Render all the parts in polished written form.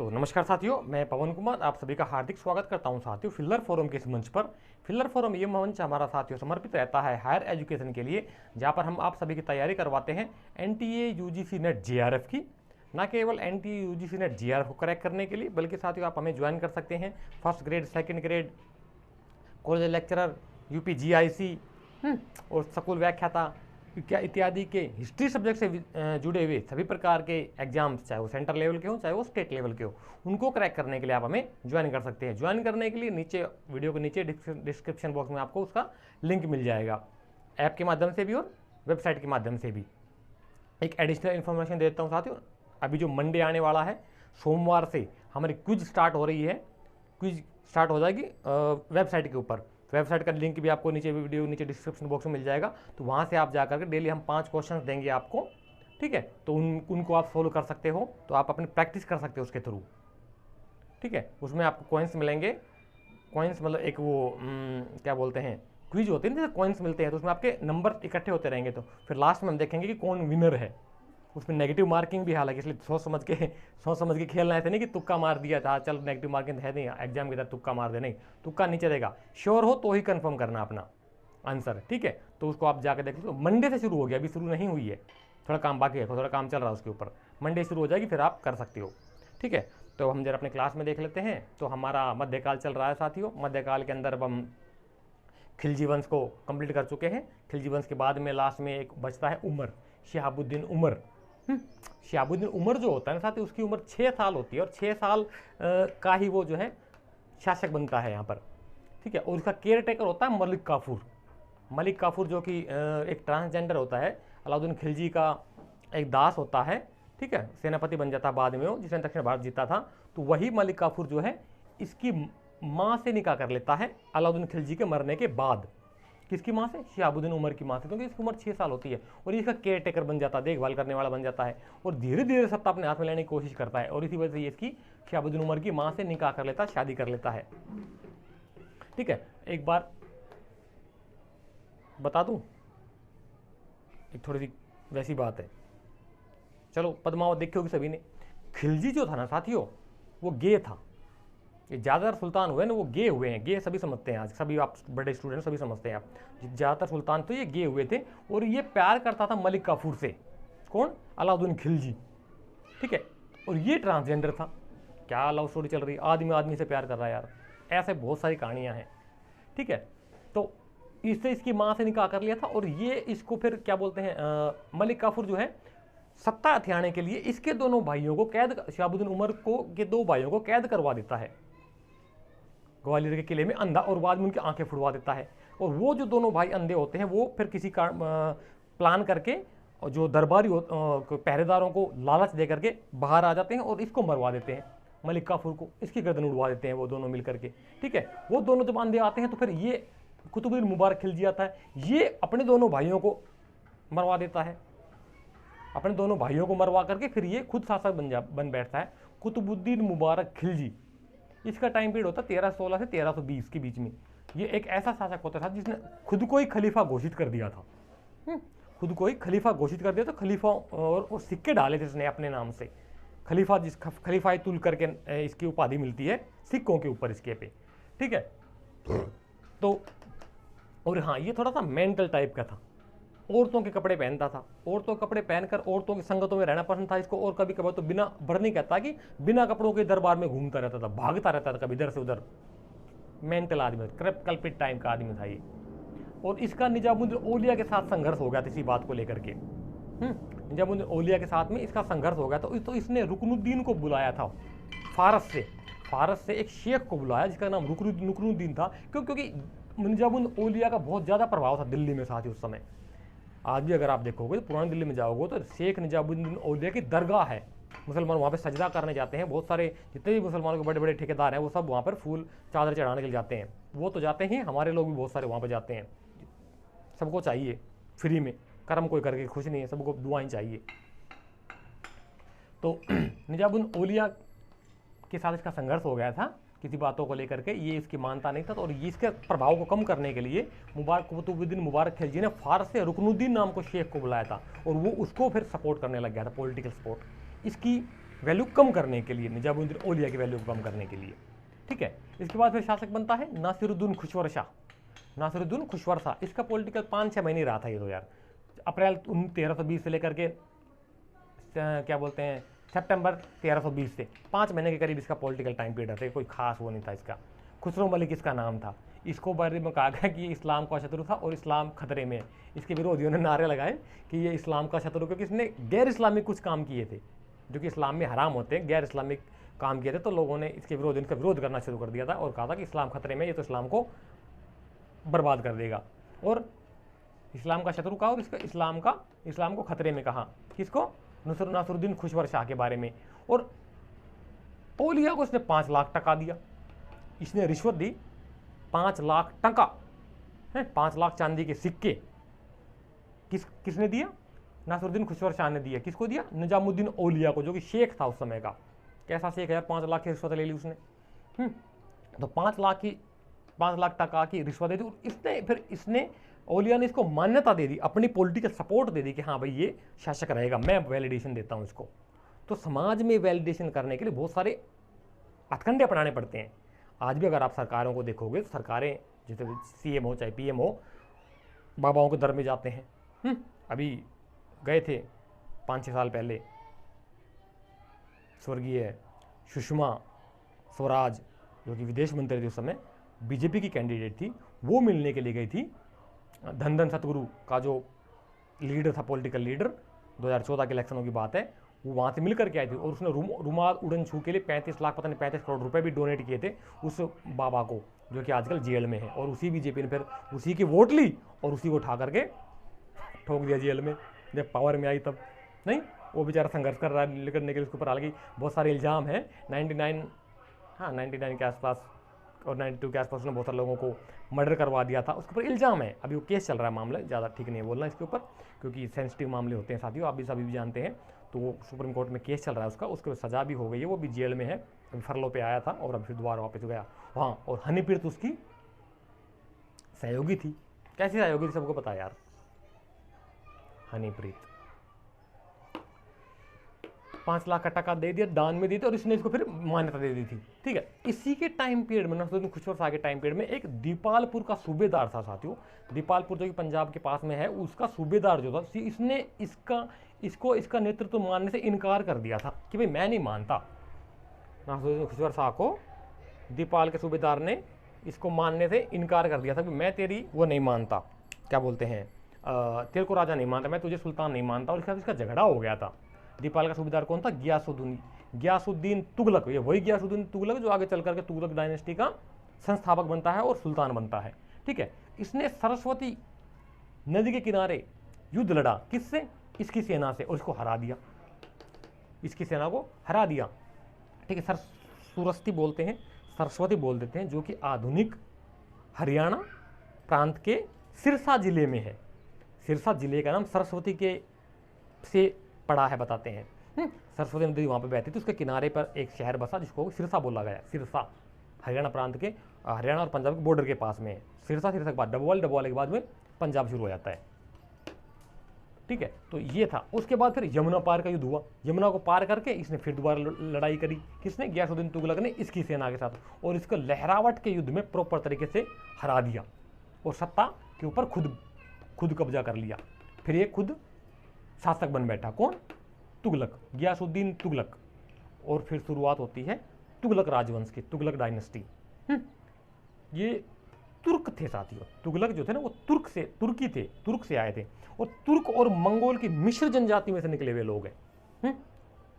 तो नमस्कार साथियों, मैं पवन कुमार आप सभी का हार्दिक स्वागत करता हूं साथियों फिल्लर फोरम के इस मंच पर। फिल्लर फोरम ये मंच हमारा साथियों समर्पित रहता है हायर एजुकेशन के लिए, जहां पर हम आप सभी की तैयारी करवाते हैं एनटीए यूजीसी नेट जेआरएफ की। ना केवल एनटीए यूजीसी नेट जेआरएफ को क्रैक करने के लिए, बल्कि साथियों आप हमें ज्वाइन कर सकते हैं first grade, second grade, college lecturer, UP GIC और स्कूल व्याख्याता इत्यादि के हिस्ट्री सब्जेक्ट से जुड़े हुए सभी प्रकार के एग्जाम्स, चाहे वो सेंटर लेवल के हो चाहे वो स्टेट लेवल के हो, उनको क्रैक करने के लिए आप हमें ज्वाइन कर सकते हैं। ज्वाइन करने के लिए नीचे वीडियो के नीचे डिस्क्रिप्शन बॉक्स में आपको उसका लिंक मिल जाएगा, ऐप के माध्यम से भी और वेबसाइट के माध्यम से भी। एक एडिशनल इन्फॉर्मेशन देता हूँ साथियों, अभी जो मंडे आने वाला है, सोमवार से हमारी क्विज स्टार्ट हो रही है। क्विज स्टार्ट हो जाएगी वेबसाइट के ऊपर। वेबसाइट का लिंक भी आपको नीचे वीडियो नीचे डिस्क्रिप्शन बॉक्स में मिल जाएगा, तो वहाँ से आप जाकर के डेली हम 5 क्वेश्चन देंगे आपको, ठीक है। तो उनको आप सोल्व कर सकते हो, तो आप अपनी प्रैक्टिस कर सकते हो उसके थ्रू, ठीक है। उसमें आपको कॉइन्स मिलेंगे। कॉइन्स मतलब एक वो क्या बोलते हैं, क्विज होते हैं ना, जैसे कॉइन्स मिलते हैं, तो उसमें आपके नंबर इकट्ठे होते रहेंगे, तो फिर लास्ट में हम देखेंगे कि कौन विनर है। उसमें नेगेटिव मार्किंग भी, हालांकि इसलिए सोच समझ के खेलना है, नहीं कि तुक्का मार दिया था, चल नेगेटिव मार्किंग है नहीं एग्जाम की तरह तुक्का मार दे, नहीं, तुक्का नीचे देगा। श्योर हो तो ही कंफर्म करना अपना आंसर, ठीक है। तो उसको आप जाकर देख लो, मंडे से शुरू हो गया, अभी शुरू नहीं हुई है, थोड़ा काम बाकी है, थोड़ा काम चल रहा है उसके ऊपर। मंडे शुरू हो जाएगी, फिर आप कर सकते हो, ठीक है। तो हम जरा अपने क्लास में देख लेते हैं। तो हमारा मध्यकाल चल रहा है साथियों। मध्यकाल के अंदर अब हम खिलजी वंश को कंप्लीट कर चुके हैं। खिलजी वंश के बाद में लास्ट में एक बचता है उमर, शहाबुद्दीन उमर। शहाबुद्दीन उमर जो होता है ना साथी, उसकी उम्र 6 साल होती है, और 6 साल का ही वो जो है शासक बनता है यहाँ पर, ठीक है। और उसका केयर टेकर होता है मलिक काफूर। मलिक काफूर जो कि एक ट्रांसजेंडर होता है, अलाउद्दीन खिलजी का एक दास होता है, ठीक है। सेनापति बन जाता बाद में वो, जिसने दक्षिण भारत जीता था। तो वही मलिक काफूर जो है इसकी माँ से निकाह कर लेता है अलाउद्दीन खिलजी के मरने के बाद। किसकी माँ से? शहाबुद्दीन उमर की माँ से, क्योंकि इसकी उम्र 6 साल होती है, और इसका केयर टेकर बन जाता है, देखभाल करने वाला बन जाता है, और धीरे धीरे सत्ता अपने हाथ में लेने की कोशिश करता है। और इसी वजह से ये इसकी शहाबुद्दीन उमर की माँ से निकाह कर लेता है, शादी कर लेता है, ठीक है। एक बार बता दूं, एक थोड़ी सी वैसी बात है, चलो पद्मावत देखी होगी सभी ने। खिलजी जो था ना साथियों, वो गे था। ये ज़्यादातर सुल्तान हुए ना, वो गे हुए हैं। गे सभी समझते हैं, आज सभी आप बड़े स्टूडेंट सभी समझते हैं। आप ज़्यादातर सुल्तान तो ये गे हुए थे, और ये प्यार करता था मलिक काफूर से। कौन? अलाउद्दीन खिलजी, ठीक है। और ये ट्रांसजेंडर था। क्या लव स्टोरी चल रही है, आदमी आदमी से प्यार कर रहा है यार, ऐसे बहुत सारी कहानियाँ हैं, ठीक है। तो इससे इसकी माँ से निकाह कर लिया था, और ये इसको फिर क्या बोलते हैं, मलिक काफूर जो है सत्ता हथियाने के लिए इसके दोनों भाइयों को कैद, शहाबुद्दीन उमर को के 2 भाइयों को कैद करवा देता है ग्वालियर के किले में अंधा, और बाद में उनकी आंखें फुड़वा देता है। और वो जो दोनों भाई अंधे होते हैं, वो फिर किसी का प्लान करके, और जो दरबारी पहरेदारों को लालच दे करके बाहर आ जाते हैं, और इसको मरवा देते हैं, मलिक काफूर को, इसकी गर्दन उड़वा देते हैं वो दोनों मिल करके, ठीक है। वो दोनों जब अंधे आते हैं, तो फिर ये कुतुबुद्दीन मुबारक खिलजी आता है, ये अपने दोनों भाइयों को मरवा देता है। अपने दोनों भाइयों को मरवा करके फिर ये खुद शासक बन बैठता है, कुतुबुद्दीन मुबारक खिलजी। इसका टाइम पीरियड होता है 1316 से 1320 के बीच में। ये एक ऐसा शासक होता था जिसने खुद को ही खलीफा घोषित कर दिया था, खुद को ही खलीफा घोषित कर दिया। तो खलीफा और सिक्के डाले थे इसने अपने नाम से, खलीफा, जिस खलीफा तुल करके इसकी उपाधि मिलती है सिक्कों के ऊपर इसके पे, ठीक है। तो और हाँ, ये थोड़ा सा मेंटल टाइप का था, औरतों के कपड़े पहनता था, औरतों के कपड़े पहनकर औरतों की संगतों में रहना पसंद था इसको। और कभी कभार तो बिना नहीं कहता कि बिना कपड़ों के दरबार में घूमता रहता था, भागता रहता था कभी इधर से उधर। मेंटल आदमी, कल्पित टाइम का आदमी था ये। और इसका निजामुद्दीन औलिया के साथ संघर्ष हो गया था इसी बात को लेकर के। निजामुद्दीन औलिया के साथ में इसका संघर्ष हो गया था। तो इसने रुकनुद्दीन को बुलाया था फारस से एक शेख को बुलाया, जिसका नाम रुकनुद्दीन था। क्योंकि निजामुद्दीन औलिया का बहुत ज़्यादा प्रभाव था दिल्ली में साथ ही उस समय। आज भी अगर आप देखोगे तो पुरानी दिल्ली में जाओगे तो शेख निजामुद्दीन औलिया की दरगाह है। मुसलमान वहाँ पे सजदा करने जाते हैं, बहुत सारे जितने भी मुसलमानों के बड़े बड़े ठेकेदार हैं वो सब वहाँ पर फूल चादर चढ़ाने के लिए जाते हैं। वो तो जाते हैं, हमारे लोग भी बहुत सारे वहाँ पर जाते हैं। सबको चाहिए फ्री में, कर्म कोई करके खुश नहीं है, सबको दुआएं चाहिए। तो निजामुद्दीन औलिया के साथ इसका संघर्ष हो गया था किसी बातों को लेकर के, ये इसकी मानता नहीं था। तो और ये इसके प्रभाव को कम करने के लिए कुतुबुद्दीन मुबारक खिलजी ने फारस से रुकनुद्दीन नाम को शेख को बुलाया था, और वो उसको फिर सपोर्ट करने लग गया था, पॉलिटिकल सपोर्ट। इसकी वैल्यू कम करने के लिए, निजामुद्दीन औलिया की वैल्यू कम करने के लिए। ठीक है, इसके बाद फिर शासक बनता है नासिरुद्दीन खुशवर शाह। नासिरुद्दीन खुशवर शाह, इसका पॉलिटिकल 5-6 महीने रहा था ये तो यार, अप्रैल 1320 से लेकर के क्या बोलते हैं सितंबर 1320 से 5 महीने के करीब इसका पॉलिटिकल टाइम पीरियड था, कोई खास वो नहीं था इसका। खुसरो मलिक इसका नाम था। इसको बारे में कहा गया कि ये इस्लाम का शत्रु था और इस्लाम खतरे में है। इसके विरोधियों ने नारे लगाए कि ये इस्लाम का शत्रु, क्योंकि इसने गैर इस्लामिक कुछ काम किए थे जो कि इस्लाम में हराम होते हैं, गैर इस्लामिक काम किए थे, तो लोगों ने इसके विरोधियों का विरोध करना शुरू कर दिया था और कहा था कि इस्लाम खतरे में, ये तो इस्लाम को बर्बाद कर देगा। और इस्लाम का शत्रु कहा और इसका इस्लाम को खतरे में कहा। किसको? नासिरुद्दीन खुशवर शाह के बारे में। और औलिया को इसने 5 लाख टका दिया, इसने रिश्वत दी 5 लाख टका है, 5 लाख चांदी के सिक्के। किसने दिया? नासिरुद्दीन खुशवर शाह ने दिया। किसको दिया? निजामुद्दीन औलिया को, जो कि शेख था उस समय का। कैसा शेख है यार, 5 लाख की रिश्वत ले ली उसने। तो 5 लाख टका की रिश्वत दे दी। इसने औलिया ने इसको मान्यता दे दी, अपनी पॉलिटिकल सपोर्ट दे दी कि हाँ भाई ये शासक रहेगा, मैं वैलिडेशन देता हूँ इसको। तो समाज में वैलिडेशन करने के लिए बहुत सारे हथकंडे अपनाने पड़ते हैं। आज भी अगर आप सरकारों को देखोगे तो सरकारें, जैसे CM हो चाहे PM हो, बाबाओं के दर में जाते हैं। अभी गए थे 5-6 साल पहले, स्वर्गीय सुषमा स्वराज जो कि विदेश मंत्री थी उस समय, BJP की कैंडिडेट थी, वो मिलने के लिए गई थी धन सतगुरु का जो लीडर था, पॉलिटिकल लीडर, 2014 के इलेक्शनों की बात है, वो वहाँ से मिल करके आई थी। और उसने रुमाल उड़न छू के लिए 35 लाख, पता नहीं 35 करोड़ रुपए भी डोनेट किए थे उस बाबा को, जो कि आजकल जेल में है। और उसी BJP ने फिर उसी की वोट ली और उसी को उठा करके ठोक दिया जेल में, जब पावर में आई तब। नहीं, वो बेचारा संघर्ष कर रहा है करने के लिए, उसके ऊपर हालांकि बहुत सारे इल्ज़ाम हैं। 99 के आसपास और 92 के आसपास उसने बहुत सारे लोगों को मर्डर करवा दिया था, उसके ऊपर इल्ज़ाम है। अभी वो केस चल रहा है, मामला ज़्यादा ठीक नहीं है बोलना इसके ऊपर, क्योंकि सेंसिटिव मामले होते हैं साथियों, आप भी सभी भी जानते हैं। तो वो सुप्रीम कोर्ट में केस चल रहा है उसका, उसके सज़ा भी हो गई है, वो भी जेल में है, अभी फरलो पे आया था और अभी फिर दोबारा वापस गया वहाँ। और हनीप्रीत उसकी सहयोगी थी। कैसी सहयोगी थी सबको पता है यार, हनीप्रीत। 5 लाख का टका दे दिया, दान में दी थी, और इसने इसको फिर मान्यता दे दी थी। ठीक है, इसी के टाइम पीरियड में, नासिरुद्दीन खुशवर शाह के टाइम पीरियड में एक दीपालपुर का सूबेदार था साथियों। दीपालपुर जो कि पंजाब के पास में है, उसका सूबेदार जो था, इसने इसका नेतृत्व मानने से इनकार कर दिया था कि भाई मैं नहीं मानता। नासिरुद्दीन खुशवर शाह को दीपाल के सूबेदार ने इसको मानने से इनकार कर दिया था कि मैं तेरी वो नहीं मानता, क्या बोलते हैं, तेरे को राजा नहीं मानता, मैं तुझे सुल्तान नहीं मानता। और इसका झगड़ा हो गया था। दीपाल का सूबेदार कौन था? गियासुद्दीन तुगलक। ये वही गियासुद्दीन तुगलक जो आगे चल करके तुगलक डायनेस्टी का संस्थापक बनता है और सुल्तान बनता है। ठीक है, इसने सरस्वती नदी के किनारे युद्ध लड़ा। किससे? इसकी सेना से, और इसको हरा दिया, इसकी सेना को हरा दिया। ठीक है, सुरस्ती बोलते हैं, सरस्वती बोल देते हैं, जो कि आधुनिक हरियाणा प्रांत के सिरसा जिले में है। सिरसा जिले का नाम सरस्वती के से पड़ा है, बताते हैं। सरस्वती नदी वहाँ पे बहती थी, उसके किनारे पर एक शहर बसा जिसको सिरसा बोला गया। सिरसा हरियाणा प्रांत के, हरियाणा और पंजाब के बॉर्डर के पास में है। सिरसा के बाद डबवाल के बाद में पंजाब शुरू हो जाता है। ठीक है, तो ये था। उसके बाद फिर यमुना पार का युद्ध हुआ। यमुना को पार करके इसने फिर दोबारा लड़ाई करी। किसने? गियासुद्दीन तुगलक ने इसकी सेना के साथ, और इसको लहरावट के युद्ध में प्रॉपर तरीके से हरा दिया और सत्ता के ऊपर खुद कब्जा कर लिया। फिर ये खुद शासक बन बैठा। कौन? तुगलक, गियासुद्दीन तुगलक। और फिर शुरुआत होती है तुगलक राजवंश की, तुगलक डायनेस्टी। ये तुर्क थे साथियों। तुगलक जो थे ना, वो तुर्क से आए थे, और तुर्क और मंगोल की मिश्र जनजाति में से निकले हुए लोग हैं।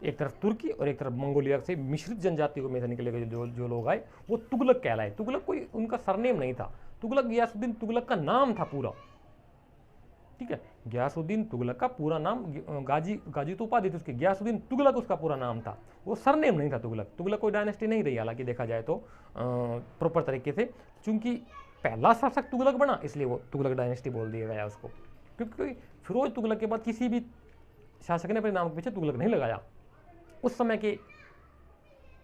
एक तरफ तुर्की और एक तरफ मंगोलिया से मिश्रित जनजाति में से निकले हुए जो लोग आए, वो तुगलक कहलाए। तुगलक कोई उनका सरनेम नहीं था, तुगलक गियासुद्दीन तुगलक का नाम था पूरा। ठीक है, गियासुद्दीन तुगलक का पूरा नाम, गाजी तो उपाधि थी उसकी, गियासुद्दीन तुगलक उसका पूरा नाम था, वो सरनेम नहीं था तुगलक कोई डायनेस्टी नहीं रही हालांकि देखा जाए तो प्रॉपर तरीके से। चूंकि पहला शासक तुगलक बना, इसलिए वो तुगलक डायनेस्टी बोल दिया गया उसको, क्योंकि फिरोज तुगलक के बाद किसी भी शासक ने अपने नाम के पीछे तुगलक नहीं लगाया उस समय के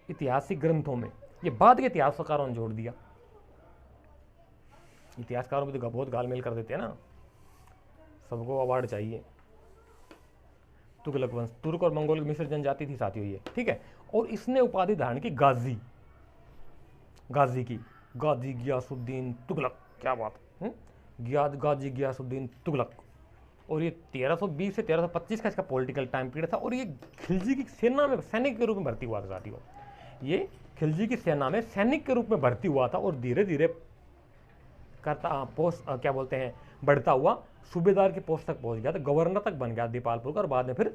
ऐतिहासिक ग्रंथों में। ये बाद के इतिहासकारों ने जोड़ दिया। इतिहासकारों में तो बहुत गालमेल कर देते हैं ना, सबको अवार्ड चाहिए। तुगलक वंश, तुर्क और मंगोल की मिश्र जनजाति थी साथियों ये, ठीक है। और इसने उपाधि धारण की गाजी, गाजी की, गाजी गियासुद्दीन तुगलक, क्या बात है, गाजी गियासुद्दीन तुगलक। और ये 1320 से 1325 का इसका पॉलिटिकल टाइम पीरियड था। और ये खिलजी की सेना में सैनिक के रूप में भर्ती हुआ था साथियों, ये खिलजी की सेना में सैनिक के रूप में भर्ती हुआ था और धीरे धीरे करता पोस्ट क्या बोलते हैं बढ़ता हुआ सूबेदार की पोस्ट तक पहुंच गया, तो गवर्नर तक बन गया दीपालपुर का, और बाद में फिर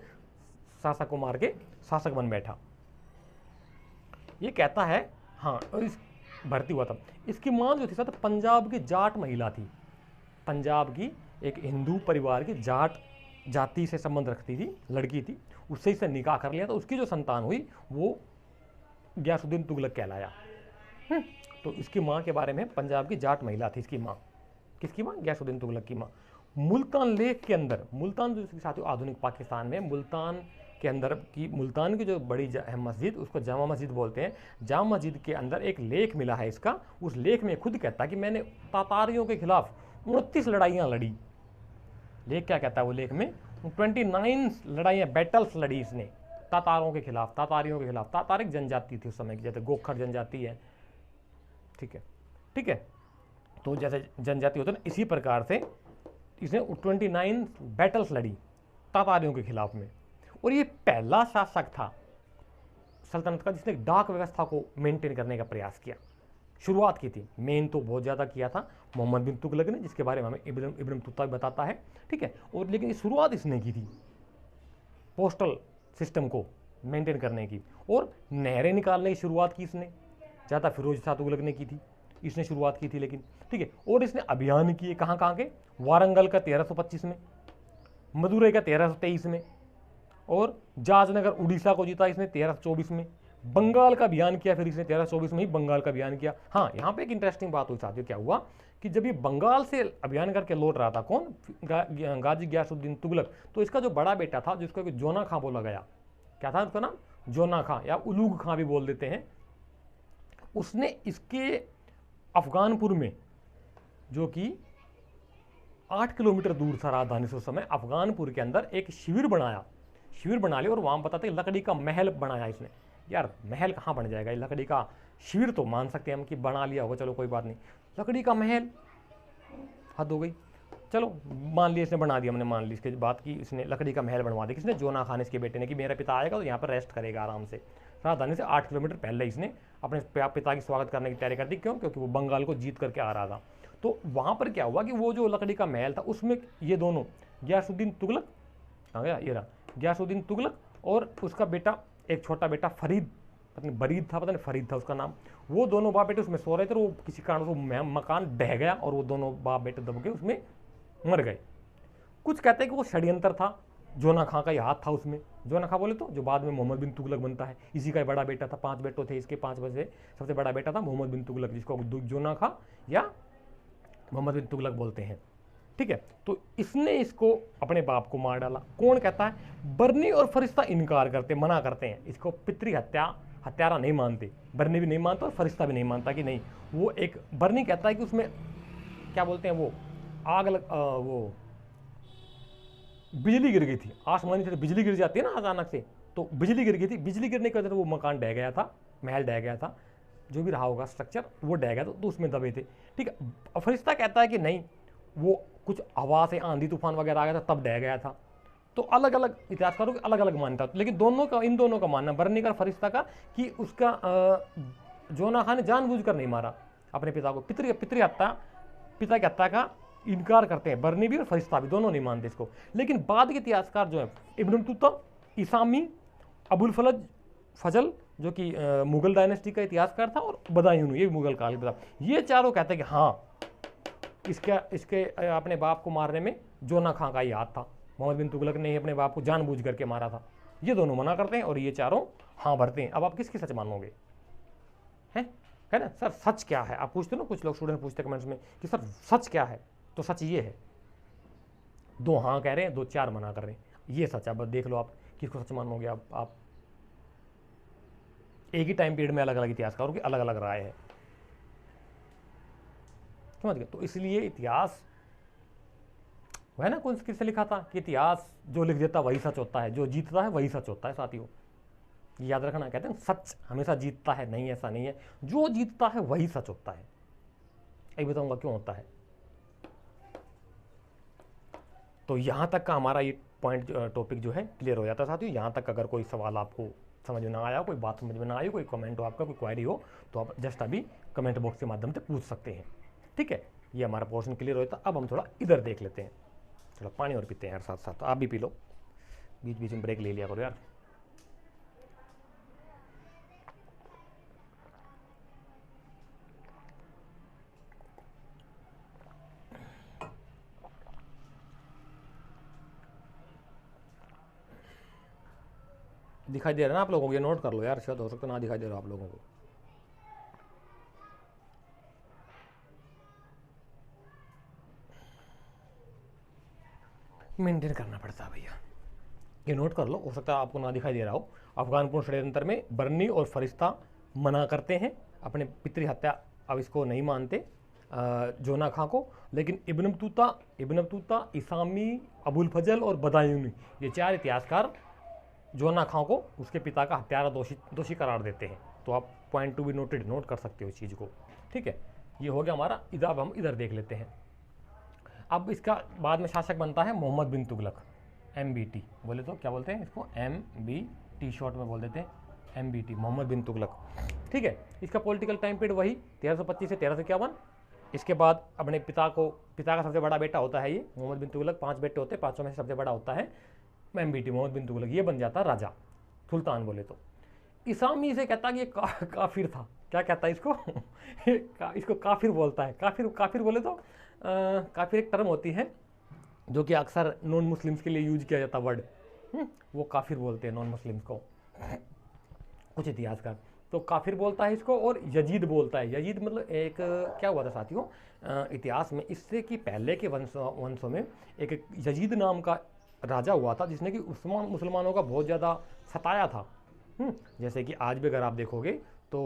शासक को मार के शासक बन बैठा। ये कहता है हाँ, और इस भर्ती हुआ था। इसकी मां जो थी साथ पंजाब की जाट महिला थी, पंजाब की एक हिंदू परिवार की जाट जाति से संबंध रखती थी, लड़की थी, उससे इसे निकाह कर लिया, तो उसकी जो संतान हुई वो गियासुद्दीन तुगलक कहलाया। तो इसकी माँ के बारे में, पंजाब की जाट महिला थी इसकी माँ, किसकी माँ, गियासुद्दीन तुगलक की माँ। मुल्तान लेक के अंदर, मुल्तान जो साथियों आधुनिक पाकिस्तान में मुल्तान के अंदर की, मुल्तान की जो बड़ी मस्जिद, उसको जामा मस्जिद बोलते हैं, जामा मस्जिद के अंदर एक लेख मिला है इसका। उस लेख में खुद कहता है कि मैंने तातारियों के खिलाफ 29 लड़ाइयाँ लड़ी। लेख क्या कहता है वो लेख में, 29 लड़ाइयाँ, बैटल्स लड़ी इसने तातारों के खिलाफ, तातारियों के खिलाफ। तातारिक जनजाति थी उस समय की, जैसे गोखर जनजाति है, ठीक है, ठीक है, तो जैसे जनजाति होते हैं ना, इसी प्रकार से इसने 29 बैटल्स लड़ी तातारियों के खिलाफ में। और ये पहला शासक था सल्तनत का जिसने डाक व्यवस्था को मेंटेन करने का प्रयास किया, शुरुआत की थी। मेन तो बहुत ज़्यादा किया था मोहम्मद बिन तुगलक ने, जिसके बारे में हमें इब्न तुता बताता है, ठीक है। और लेकिन ये शुरुआत इसने की थी पोस्टल सिस्टम को मेंटेन करने की, और नहरें निकालने की शुरुआत की इसने, ज़्यादा फिरोज शाह तुगलक ने की थी, इसने शुरुआत की थी लेकिन, ठीक है। और इसने अभियान किए कहाँ कहाँ के, वारंगल का 1325 में, मदुरई का 1323 में, और जाजनगर उड़ीसा को जीता इसने 1324 में। बंगाल का अभियान किया फिर इसने 1324 में ही बंगाल का अभियान किया। हाँ, यहाँ पे एक इंटरेस्टिंग बात हुई साथियों, क्या हुआ कि जब ये बंगाल से अभियान करके लौट रहा था कौन, गाजी गियासुद्दीन तुगलक, तो इसका जो बड़ा बेटा था जिसको जोना खां बोला गया, क्या था उसका नाम, जोना खां या उलूग खां भी बोल देते हैं, उसने इसके अफगानपुर में, जो कि 8 किलोमीटर दूर था राजधानी से उस समय, अफगानपुर के अंदर एक शिविर बनाया, शिविर बना लिया। और वहाँ बताते लकड़ी का महल बनाया इसने। यार महल कहाँ बन जाएगा, लकड़ी का शिविर तो मान सकते हैं हम कि बना लिया होगा, चलो कोई बात नहीं, लकड़ी का महल हद हो गई, चलो मान लिया इसने बना दिया, हमने मान ली इसके बात की, इसने लकड़ी का महल बनवा दिया। किसने, जोना खान, इसके बेटे ने, कि मेरा पिता आएगा तो यहाँ पर रेस्ट करेगा आराम से। राजधानी से 8 किलोमीटर पहले इसने अपने पिता की स्वागत करने की तैयारी कर दी। क्यों, क्योंकि वो बंगाल को जीत करके आ रहा था। तो वहाँ पर क्या हुआ कि वो जो लकड़ी का महल था उसमें ये दोनों, गियासुद्दीन तुगलक, आ गया ये रहा, गियासुद्दीन तुगलक और उसका बेटा, एक छोटा बेटा फरीद, पता नहीं बरीद था, पता नहीं फरीद था उसका नाम, वो दोनों बाप बेटे उसमें सो रहे थे। वो किसी कारण से मकान ढह गया और वो दोनों बाप बेटे दब के उसमें मर गए। कुछ कहते हैं कि वो षड्यंत्र था, जोना खां का ही हाथ था उसमें। जोना खां बोले तो जो बाद में मोहम्मद बिन तुगलक बनता है, इसी का बड़ा बेटा था, 5 बेटों थे इसके, 5 बजे सबसे बड़ा बेटा था मोहम्मद बिन तुगलक, जिसको जोना खां या मोहम्मद बिन तुगलक बोलते हैं, ठीक है। तो इसने इसको अपने बाप को मार डाला। कौन कहता है, बर्नी और फरिश्ता इनकार करते, मना करते हैं, इसको पितृ हत्यारा नहीं मानते, बर्नी भी नहीं मानता और फरिश्ता भी नहीं मानता कि नहीं। वो एक बर्नी कहता है कि उसमें क्या बोलते हैं, वो आग लग, वो बिजली गिर गई थी, आसमानी से बिजली गिर जाती है ना अचानक से, तो बिजली गिर गई थी, बिजली गिरने की वजह से वो मकान ढह गया था, महल ढह गया था, जो भी रहा होगा स्ट्रक्चर वो ढह गया, तो उसमें दबे थे, ठीक है। फरिश्ता कहता है कि नहीं, वो कुछ हवा से आंधी तूफान वगैरह आ गया था तब ढह गया था। तो अलग अलग इतिहासकारों की अलग अलग मान्यता, लेकिन इन दोनों का मानना, बर्नी का फरिश्ता का, कि उसका जोना खान ने जानबूझकर नहीं मारा अपने पिता को, पिता की हत्या का इनकार करते हैं, बर्नी भी और फरिश्ता भी, दोनों नहीं मानते इसको। लेकिन बाद के इतिहासकार जो है, इब्न तुता, इसामी, अबुल फजल जो कि मुगल डायनेस्टी का इतिहासकार था, और बदायून, ये भी मुगल काल का था, ये चारों कहते हैं कि हाँ इसके अपने बाप को मारने में जोना खां का ही हाथ था, मोहम्मद बिन तुगलक ने ही अपने बाप को जानबूझ करके मारा था। ये दोनों मना करते हैं और ये चारों हाँ भरते हैं। अब आप किसकी सच मानोगे, है ना सर, सच क्या है, आप पूछते हो ना, कुछ लोग स्टूडेंट पूछते कमेंट्स में कि सर सच क्या है, तो सच ये है, 2 हाँ कह रहे हैं, 2 4 मना कर रहे हैं, ये सच है। बस देख लो आप किसको सच मानोगे। आप एक ही टाइम पीरियड में अलग अलग इतिहासकारों की अलग अलग राय है, समझ गए। तो इसलिए इतिहास वह ना कौन किससे लिखा था कि इतिहास जो लिख देता वही सच होता है, जो जीतता है वही सच होता है। साथियों ये याद रखना, कहते हैं सच हमेशा जीतता है, नहीं ऐसा नहीं है, जो जीतता है वही सच होता है। एक बताऊंगा क्यों होता है। तो यहाँ तक का हमारा ये पॉइंट टॉपिक जो है क्लियर हो जाता है साथियों। यहाँ तक अगर कोई सवाल आपको समझ में ना आया, कोई बात समझ में ना आई, कोई कमेंट हो आपका, कोई क्वेरी हो, तो आप जस्ट अभी कमेंट बॉक्स के माध्यम से पूछ सकते हैं। ठीक है, ये हमारा पोर्शन क्लियर होता है। अब हम थोड़ा इधर देख लेते हैं, थोड़ा पानी और पीते हैं यार साथ साथ, तो आप भी पी लो, बीच बीच में ब्रेक ले लिया करो यार। दिखाई दे रहा है ना आप लोगों को, ये नोट कर लो यार, शायद हो सकता ना दिखाई दे रहा आप लोगों को। मेंटेन करना पड़ता है भैया, ये नोट कर लो, हो सकता है आपको ना दिखाई दे रहा हो। अफगानपुर षड्यंत्र में बर्नी और फरिश्ता मना करते हैं, अपने पितृ हत्या अब इसको नहीं मानते जोना खां को, लेकिन इब्न बतूता, इसामी, अबुल फजल और बदायूनी, ये चार इतिहासकार जोना खां को उसके पिता का हत्यारा दोषी करार देते हैं। तो आप point to be noted note कर सकते हो इस चीज़ को। ठीक है, ये हो गया हमारा। इधर अब हम इधर देख लेते हैं। अब इसका बाद में शासक बनता है मोहम्मद बिन तुगलक, MBT बोले तो क्या बोलते हैं इसको, MBT शॉर्ट में बोल देते हैं, MBT मोहम्मद बिन तुगलक। ठीक है, इसका पॉलिटिकल टाइम पीरियड वही 1325 से 1351। इसके बाद अपने पिता का सबसे बड़ा बेटा होता है ये मोहम्मद बिन तुगलक, 5 बेटे होते हैं, 5 में से सबसे बड़ा होता है MBT मोहम्मद बिन तुगलक, ये बन जाता है राजा सुल्तान बोले तो। इसामी से कहता है कि ये काफिर था, क्या कहता है इसको इसको काफिर बोलता है। काफिर बोले तो काफिर एक टर्म होती है जो कि अक्सर नॉन मुस्लिम्स के लिए यूज किया जाता वर्ड, वो काफिर बोलते हैं नॉन मुस्लिम्स को कुछ इतिहासकार। तो काफिर बोलता है इसको, और यजीद बोलता है। यजीद मतलब एक क्या हुआ था साथियों इतिहास में, इससे कि पहले के वंशों में एक यजीद नाम का राजा हुआ था जिसने कि मुसलमानों का बहुत ज़्यादा सताया था। जैसे कि आज भी अगर आप देखोगे तो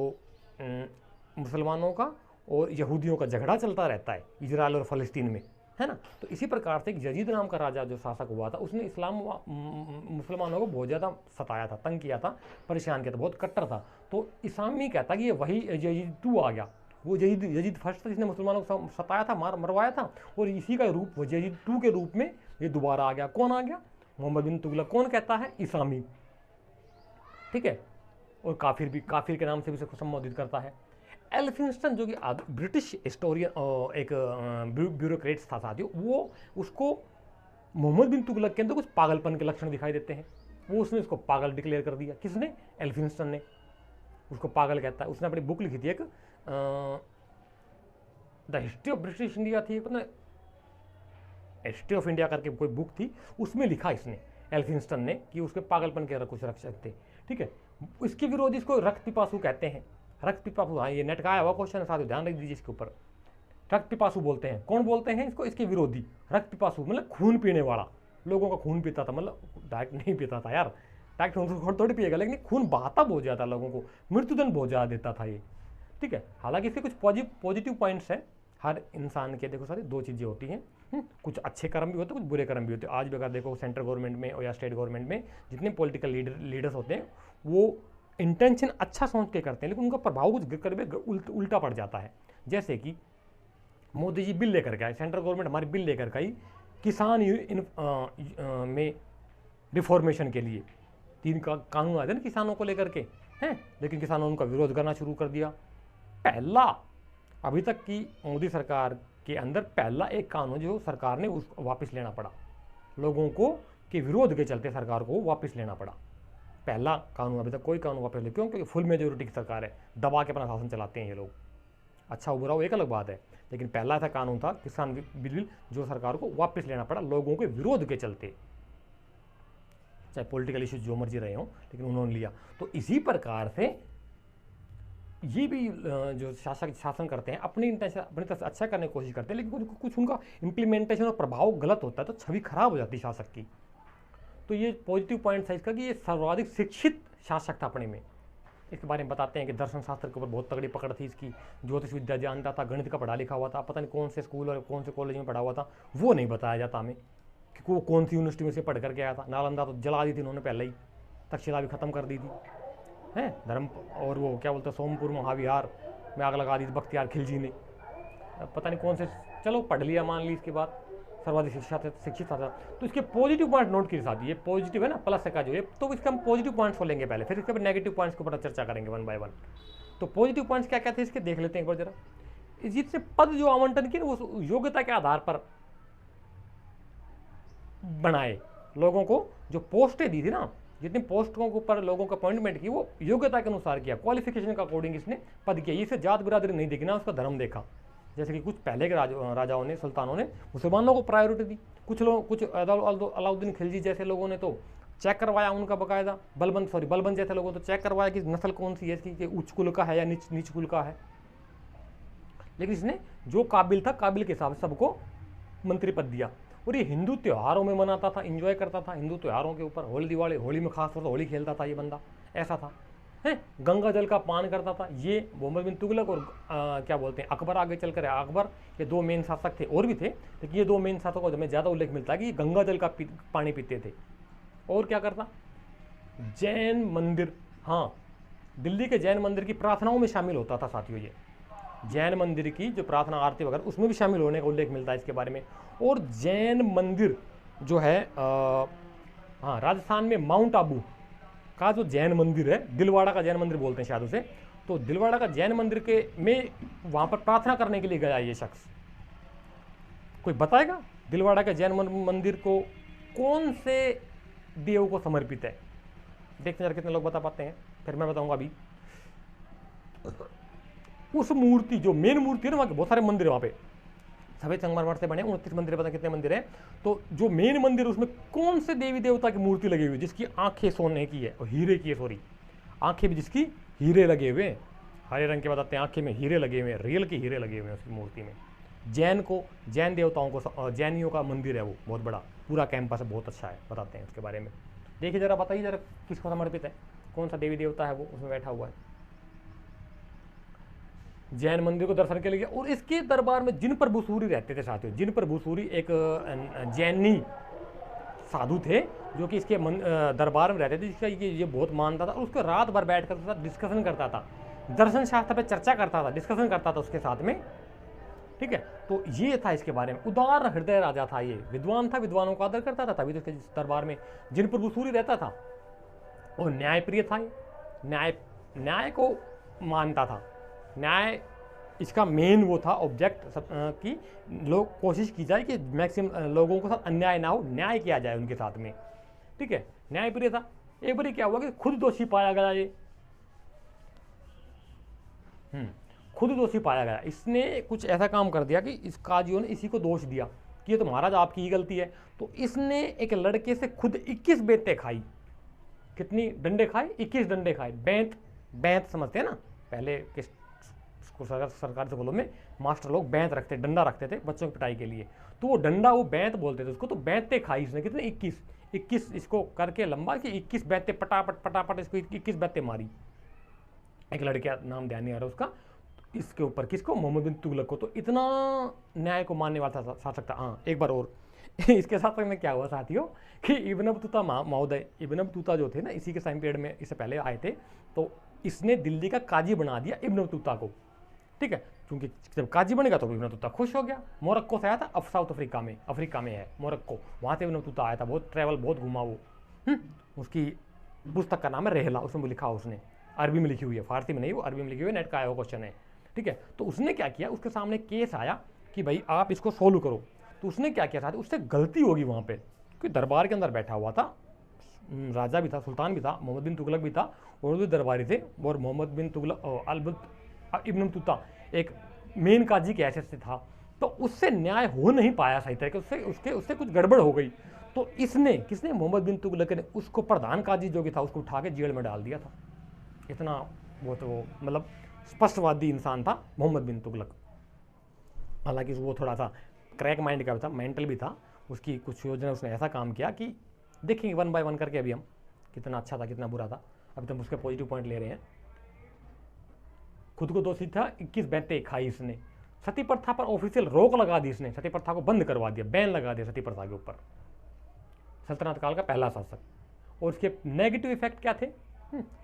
मुसलमानों का और यहूदियों का झगड़ा चलता रहता है इजराइल और फ़लस्तीन में, है ना। तो इसी प्रकार से एक यजीद नाम का राजा जो शासक हुआ था, उसने मुसलमानों को बहुत ज़्यादा सताया था, तंग किया था, परेशान किया था, बहुत कट्टर था। तो इसामी कहता कि ये वही यजीद 2 आ गया, वो यजीद फर्स्ट था जिसने मुसलमानों को सताया था, मरवाया था, और इसी का रूप वो यजीद 2 के रूप में ये दोबारा आ गया। कौन आ गया? मोहम्मद बिन तुगलक। कौन कहता है? इसामी। ठीक है, और काफिर के नाम से भी इसको संबोधित करता है। एल्फिंस्टन जो कि ब्रिटिश हिस्टोरियन एक ब्यूरोक्रेट था साथियों, वो उसको मोहम्मद बिन तुगलक के अंदर कुछ पागलपन के लक्षण दिखाई देते हैं, वो उसने उसको पागल डिक्लेयर कर दिया। किसने? एल्फिंस्टन ने उसको पागल कहता है। उसने अपनी बुक लिखी थी एक, the history of British India थी, हिस्ट्री ऑफ इंडिया करके कोई बुक थी, उसमें लिखा इसने एल्फिंस्टन ने कि उसके पागलपन के कुछ रक्षक थे। ठीक है, इसके विरोधी इसको रक्त पिपासु कहते हैं। रक्त पिपासु, हाँ ये नेट का आया हुआ क्वेश्चन है साथियों, ध्यान रख दीजिए इसके ऊपर। रक्त पिपासु बोलते हैं। कौन बोलते हैं इसको? इसके विरोधी। रक्त पिपासु मतलब खून पीने वाला, लोगों का खून पीता था, मतलब डायरेक्ट नहीं पीता था यार, डायरेक्ट थोड़ी पिएगा, लेकिन खून बहाता बहुत ज़्यादा, लोगों को मृत्युदंड बहुत ज़्यादा देता था ये। ठीक है, हालांकि इसके कुछ पॉजिटिव पॉइंट्स हैं हर इंसान के। देखो सारी 2 चीज़ें होती हैं, कुछ अच्छे कर्म भी होते हैं, कुछ बुरे कर्म भी होते हैं। आज भी अगर देखो सेंट्रल गवर्नमेंट में और या स्टेट गवर्नमेंट में जितने पॉलिटिकल लीडर्स होते हैं, वो इंटेंशन अच्छा सोच के करते हैं, लेकिन उनका प्रभाव कुछ कभी उल्टा पड़ जाता है। जैसे कि मोदी जी बिल लेकर के आए, सेंट्रल गवर्नमेंट हमारी बिल लेकर के आई किसान में रिफॉर्मेशन के लिए। 3 कानून आए थे ना किसानों को लेकर के, हैं, लेकिन किसानों ने उनका विरोध करना शुरू कर दिया। पहला अभी तक की मोदी सरकार के अंदर पहला एक कानून जो सरकार ने उसको वापस लेना पड़ा, लोगों को के विरोध के चलते सरकार को वापस लेना पड़ा। पहला कानून, अभी तक कोई कानून वापस ले, क्यों? क्योंकि फुल मेजोरिटी की सरकार है, दबा के अपना शासन चलाते हैं ये लोग। अच्छा बुरा वो एक अलग बात है, लेकिन पहला ऐसा कानून था किसान बिल जो सरकार को वापस लेना पड़ा लोगों के विरोध के चलते, चाहे पॉलिटिकल इश्यूज जो मर्जी रहे हों, लेकिन उन्होंने लिया। तो इसी प्रकार से ये भी जो शासन करते हैं अपनी तरफ से अच्छा करने की कोशिश करते हैं, लेकिन कुछ उनका इम्प्लीमेंटेशन और प्रभाव गलत होता है, तो छवि खराब हो जाती है शासक की। तो ये पॉजिटिव पॉइंट है इसका कि ये सर्वाधिक शिक्षित शासक था अपने में। इसके बारे में बताते हैं कि दर्शन शास्त्र के ऊपर बहुत तगड़ी पकड़ थी इसकी, ज्योतिष विद्या जानता था, गणित का पढ़ा लिखा हुआ था, पता नहीं कौन से स्कूल और कौन से कॉलेज में पढ़ा हुआ था वो नहीं बताया जाता हमें, कि वो कौन सी यूनिवर्सिटी में से पढ़ करके आया था। नालंदा तो जला दी थी उन्होंने पहले ही, तक्षशिला भी खत्म कर दी थी, हैं धर्म, और वो क्या बोलते हैं सोमपुर महाविहार में आग लगा दी थी बख्तियार खिलजी ने। अब पता नहीं कौन से, चलो पढ़ लिया मान ली, इसके बाद सर्वाधिक शिक्षित था। तो इसके पॉजिटिव पॉइंट नोट कीजिए साथ, ये पॉजिटिव है ना प्लस का जो है, तो इसके हम पॉजिटिव पॉइंट्स को लेंगे पहले, फिर इसके बाद नेगेटिव पॉइंट्स के ऊपर चर्चा करेंगे वन बाय वन। तो पॉजिटिव पॉइंट्स क्या क्या थे इसके देख लेते हैं एक बार जरा। इससे पद जो आवंटन किए वो योग्यता के आधार पर बनाए, लोगों को जो पोस्टें दी थी ना, जितनी पोस्टों के ऊपर लोगों को अपॉइंटमेंट की वो योग्यता के अनुसार किया, क्वालिफिकेशन के अकॉर्डिंग इसने पद किया। इसे जात बिरादरी नहीं देखी ना, उसका धर्म देखा। जैसे कि कुछ पहले के राजाओं ने, सुल्तानों ने मुसलमानों को प्रायोरिटी दी, कुछ अलाउद्दीन खिलजी जैसे लोगों ने तो चेक करवाया उनका बकायदा, बलबंद जैसे लोगों ने तो चेक करवाया कि नस्ल कौन सी है इसकी, कि उच्च कुल का है या नीच कुल का है। लेकिन इसने जो काबिल था, काबिल के हिसाब से सबको मंत्री पद दिया। और ये हिंदू त्योहारों में मनाता था, एंजॉय करता था हिंदू त्योहारों के ऊपर, होली दिवाली, होली में खास तौर से होली खेलता था ये बंदा, ऐसा था है। गंगा जल का पान करता था। ये मोहम्मद बिन तुगलक और क्या बोलते हैं अकबर, आगे चलकर अकबर, ये दो मेन शासक थे, और भी थे, लेकिन ये दो मेन शासकों को हमें ज़्यादा उल्लेख मिलता है कि गंगा जल का पानी पीते थे। और क्या करता, जैन मंदिर, हाँ दिल्ली के जैन मंदिर की प्रार्थनाओं में शामिल होता था साथियों। ये जैन मंदिर की जो प्रार्थना आरती वगैरह उसमें भी शामिल होने का उल्लेख मिलता है इसके बारे में। और जैन मंदिर जो है हाँ राजस्थान में माउंट आबू का जो जैन मंदिर है, दिलवाड़ा का जैन मंदिर बोलते हैं शायद उसे, तो दिलवाड़ा का जैन मंदिर के में वहाँ पर प्रार्थना करने के लिए गया ये शख्स। कोई बताएगा दिलवाड़ा के जैन मंदिर को कौन से देव को समर्पित है? देखते हैं कितने लोग बता पाते हैं, फिर मैं बताऊंगा अभी। उस मूर्ति जो मेन मूर्ति है ना, वहाँ के बहुत सारे मंदिर है, वहाँ पे सफेद संगमरमर से बने 29 मंदिर, पता कितने मंदिर हैं। तो जो मेन मंदिर उसमें कौन से देवी देवता की मूर्ति लगी हुई, जिसकी आंखें सोने की है और हीरे की है, सॉरी आंखें भी जिसकी हीरे लगे हुए हैं, हरे रंग के बताते हैं, आंखें में हीरे लगे हुए हैं, रियल के हीरे लगे हुए हैं उसकी मूर्ति में। जैन देवताओं को, जैनियों का मंदिर है वो, बहुत बड़ा पूरा कैंपस है, बहुत अच्छा है, बताते हैं उसके बारे में। देखिए जरा, बताइए जरा किसको समर्पित है, कौन सा देवी देवता है वो उसमें बैठा हुआ है। जैन मंदिर को दर्शन के लिए। और इसके दरबार में जिन पर भूसूरी रहते थे साथियों, जिन पर भूसूरी एक जैनी साधु थे जो कि इसके दरबार में रहते थे, जिसका ये बहुत मानता था, और उसको रात भर बैठ कर उसके साथ डिस्कशन करता था, दर्शन शास्त्र पर चर्चा करता था, डिस्कशन करता था उसके साथ में, ठीक है। तो ये था इसके बारे में, उदार हृदय राजा था ये, विद्वान था, विद्वानों का आदर करता था, तभी तो इसके दरबार में जिन पर भूसूरी रहता था। और न्यायप्रिय था ये, न्याय को मानता था, न्याय इसका मेन वो था ऑब्जेक्ट कि लोग कोशिश की जाए कि मैक्सिमम लोगों के साथ अन्याय ना हो, न्याय किया जाए उनके साथ में, ठीक है, न्यायप्रिय था। एक बार क्या हुआ कि खुद दोषी पाया गया ये, खुद दोषी पाया गया, इसने कुछ ऐसा काम कर दिया कि इस काजियों ने इसी को दोष दिया कि ये तो महाराज आपकी ही गलती है। तो इसने एक लड़के से खुद 21 बेंतें खाई। कितनी डंडे खाए? 21 डंडे खाए। बैंत समझते हैं ना, पहले के सरकारी स्कूलों में मास्टर लोग बैंत रखते, डंडा रखते थे बच्चों की पिटाई के लिए, तो वो डंडा वो बैंत बोलते थे उसको। तो बैंतें खाई इसने, कितने? 21 इसको करके लंबा कि 21 बैंतें पटापट इसको 21 बैंतें मारी। एक लड़के का नाम ध्यान नहीं आ रहा उसका, इसके ऊपर किसको? मोहम्मद बिन तुगलक को। तो इतना न्याय को मानने वाला शासक था। हाँ एक बार और इसके साथ में क्या हुआ साथियों कि इब्न बतूता महोदय, इब्न बतूता जो थे ना, इसी के टाइम पीरियड में इससे पहले आए थे, तो इसने दिल्ली का काजी बना दिया इब्न बतूता को, ठीक है। क्योंकि जब काजी बनेगा तो इब्न बतूता खुश हो गया। मोरक्को से आया था, साउथ अफ्रीका में है मोरक्को, वहाँ से इब्न बतूता आया था, बहुत ट्रैवल बहुत घुमा वो। उसकी पुस्तक का नाम है रहला, उसमें लिखा उसने, अरबी में लिखी हुई है, फारसी में नहीं, वो अरबी में लिखी हुई है, नेट का आया हुआ क्वेश्चन है, ठीक है। तो उसने क्या किया, उसके सामने केस आया कि भाई आप इसको सोल्व करो। तो उसने क्या किया था, उससे गलती होगी वहाँ पे, क्योंकि दरबार के अंदर बैठा हुआ था, राजा भी था, सुल्तान भी था, मोहम्मद बिन तुगलक भी था, और भी दरबारी थे। और मोहम्मद बिन तुगलक इब्न बतूता एक मेन काजी के हैसियत से था, तो उससे न्याय हो नहीं पाया सही तरीके, उससे कुछ गड़बड़ हो गई। तो इसने, किसने? मोहम्मद बिन तुगलक ने उसको प्रधान काजी जो कि था उसको उठा के जेल में डाल दिया था। इतना वो तो मतलब स्पष्टवादी इंसान था मोहम्मद बिन तुगलक। हालांकि वो थोड़ा सा क्रैक माइंड का भी था, मेंटल भी था, उसकी कुछ योजना उसने ऐसा काम किया कि देखेंगे वन बाय वन करके अभी हम, कितना अच्छा था कितना बुरा था। अभी तो हम उसके पॉजिटिव पॉइंट ले रहे हैं। खुद को दोषी था, 21 बैंतें खाई इसने। सती प्रथा पर ऑफिशियल रोक लगा दी इसने, सती प्रथा को बंद करवा दिया, बैन लगा दिया सती प्रथा के ऊपर, सल्तनत काल का पहला शासक। और इसके नेगेटिव इफेक्ट क्या थे?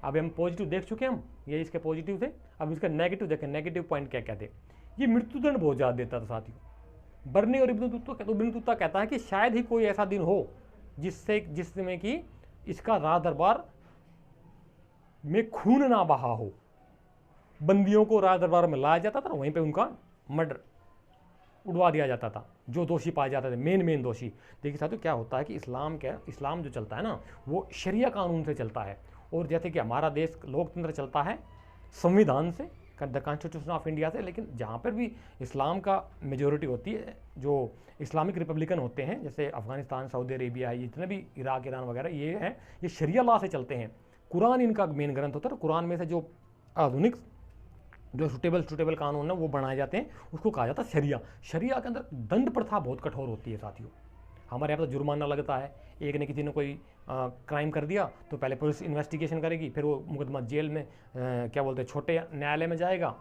अभी हम पॉजिटिव देख चुके हैं, हम ये इसके पॉजिटिव थे। अब इसका नेगेटिव देखें, नेगेटिव पॉइंट क्या क्या थे। ये मृत्युदंड बहुत ज़्यादा देता था साथियों। बर्नी और इब्न बतूता कहता है कि शायद ही कोई ऐसा दिन हो जिसमें कि इसका राज दरबार में खून ना बहा हो। बंदियों को राज दरबार में लाया जाता था, वहीं पे उनका मर्डर उड़वा दिया जाता था, जो दोषी पाए जाते थे, मेन दोषी। देखिए साथियों, क्या होता है कि इस्लाम जो चलता है ना, वो शरिया कानून से चलता है। और जैसे कि हमारा देश लोकतंत्र चलता है संविधान से, द कॉन्स्टिट्यूशन ऑफ इंडिया से, लेकिन जहाँ पर भी इस्लाम का मेजोरिटी होती है, जो इस्लामिक रिपब्लिकन होते हैं, जैसे अफगानिस्तान, सऊदी अरेबिया, ये जितने भी इराक, ईरान वगैरह, ये हैं, ये शरिया लॉ से चलते हैं। कुरान इनका मेन ग्रंथ होता है। कुरान में से जो आधुनिक जो सुटेबल कानून है वो बनाए जाते हैं, उसको कहा जाता है शरिया। शरिया के अंदर दंड प्रथा बहुत कठोर होती है साथियों। हमारे यहाँ पर जुर्माना लगता है। एक ने किसी ने कोई क्राइम कर दिया तो पहले पुलिस इन्वेस्टिगेशन करेगी, फिर वो मुकदमा जेल में क्या बोलते हैं, छोटे न्यायालय में जाएगा,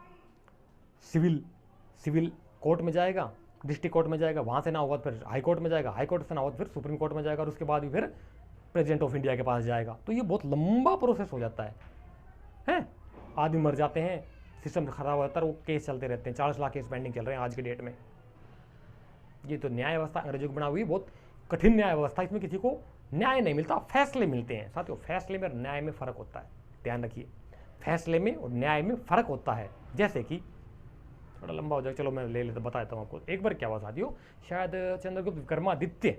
सिविल कोर्ट में जाएगा, डिस्ट्रिक्ट कोर्ट में जाएगा, वहाँ से ना हुआ फिर हाई कोर्ट में जाएगा, हाई कोर्ट से ना हुआ फिर सुप्रीम कोर्ट में जाएगा, और उसके बाद भी फिर प्रेसिडेंट ऑफ इंडिया के पास जाएगा। तो ये बहुत लंबा प्रोसेस हो जाता है। आदमी मर जाते हैं, सिस्टम खराब हो जाता है, वो केस चलते रहते हैं। 40 लाख केस पेंडिंग चल रहे हैं आज के डेट में। ये तो न्याय व्यवस्था अंग्रेजों की बना हुई बहुत कठिन न्याय व्यवस्था, इसमें किसी को न्याय नहीं मिलता, फैसले मिलते हैं साथियों। फैसले में और न्याय में फ़र्क होता है, ध्यान रखिए, फैसले में और न्याय में फ़र्क होता है। जैसे कि थोड़ा लंबा हो जाए, चलो मैं ले लेता बताता हूँ आपको। एक बार क्या हुआ साथियों, शायद चंद्रगुप्त विक्रमादित्य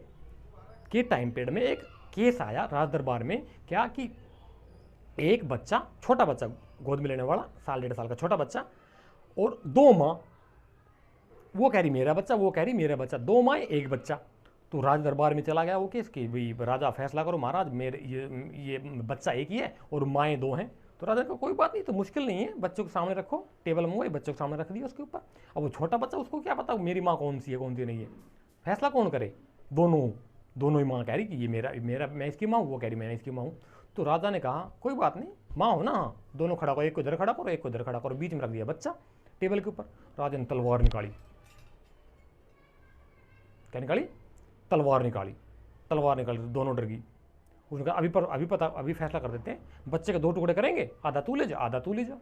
के टाइम पीरियड में एक केस आया राज दरबार में, क्या कि एक बच्चा, छोटा बच्चा, गोद में लेने वाला 1.5 साल का छोटा बच्चा, और 2 माँ, वो कह रही मेरा बच्चा, वो कह रही मेरा बच्चा, 2 माँ एक बच्चा। तो राज दरबार में चला गया वो केस कि भाई राजा फैसला करो महाराज, मेरे ये बच्चा एक ही है और माएँ 2 हैं। तो राजा का कोई बात नहीं, तो मुश्किल नहीं है, बच्चों के सामने रखो, टेबल मंगवाई, बच्चों के सामने रख दिया उसके ऊपर। अब वो छोटा बच्चा, उसको क्या पता मेरी माँ कौन सी है कौन सी नहीं है, फैसला कौन करे? दोनों ही माँ कह रही कि ये मेरा मैं इसकी माँ हूँ, वो कह रही मैं इसकी माँ हूँ। तो राजा ने कहा कोई बात नहीं, माँ हो ना, दोनों खड़ा करो, एक को इधर खड़ा करो, एक को इधर खड़ा करो, बीच में रख दिया बच्चा टेबल के ऊपर। राजा ने तलवार निकाली, क्या निकाली? तलवार निकाली। दोनों डर गई। उसने कहा अभी फैसला कर देते हैं, बच्चे के 2 टुकड़े करेंगे, आधा तू ले जा, आधा तू ले जा।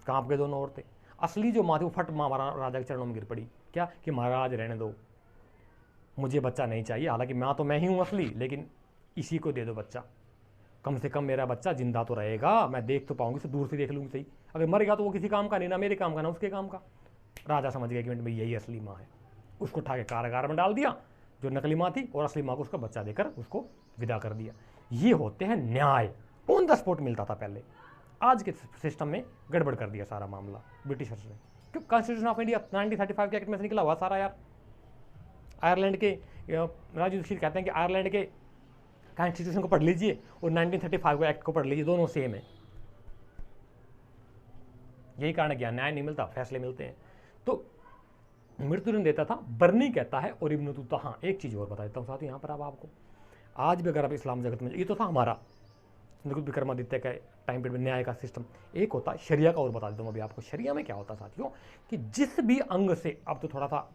कांप गए दोनों औरतें। असली जो माँ थी वो फट राजा के चरणों में गिर पड़ी, क्या कि महाराज रहने दो, मुझे बच्चा नहीं चाहिए, हालांकि माँ तो मैं ही हूँ असली, लेकिन इसी को दे दो बच्चा, कम से कम मेरा बच्चा जिंदा तो रहेगा, मैं देख तो पाऊंगी, दूर से देख लूँगी सही, अगर मरेगा तो वो किसी काम का नहीं, ना मेरे काम का ना उसके काम का। राजा समझ गया कि मिनट में यही असली माँ है। उसको उठा के कारागार में डाल दिया, जो नकली माँ थी, और असली माँ को उसका बच्चा देकर उसको विदा कर दिया। ये होते हैं न्याय, ऑन द स्पॉट मिलता था पहले। आज के सिस्टम में गड़बड़ कर दिया सारा मामला ब्रिटिशर्स ने। क्यों? कॉन्स्टिट्यूशन ऑफ इंडिया 1935 के एक्ट में से निकला हुआ सारा यार। आयरलैंड के राजू दीक्षित कहते हैं कि आयरलैंड के कॉन्स्टिट्यूशन को पढ़ लीजिए और 1935 के एक्ट को पढ़ लीजिए, दोनों सेम है। यही कारण है कि न्याय नहीं मिलता, फैसले मिलते हैं। तो मृत्युदंड देता था, बर्नी कहता है, और इब्न बतूता। हाँ, एक चीज़ और बता देता हूँ साथ यहाँ पर अब आपको, आज भी अगर आप इस्लाम जगत में, ये तो था हमारा चंद्रगुप्त विक्रमादित्य का टाइम पीरियड में न्याय का सिस्टम, एक होता है शरिया का, और बता देता हूँ अभी आपको। शरिया में क्या होता है साथियों, कि जिस भी अंग से, अब तो थोड़ा सा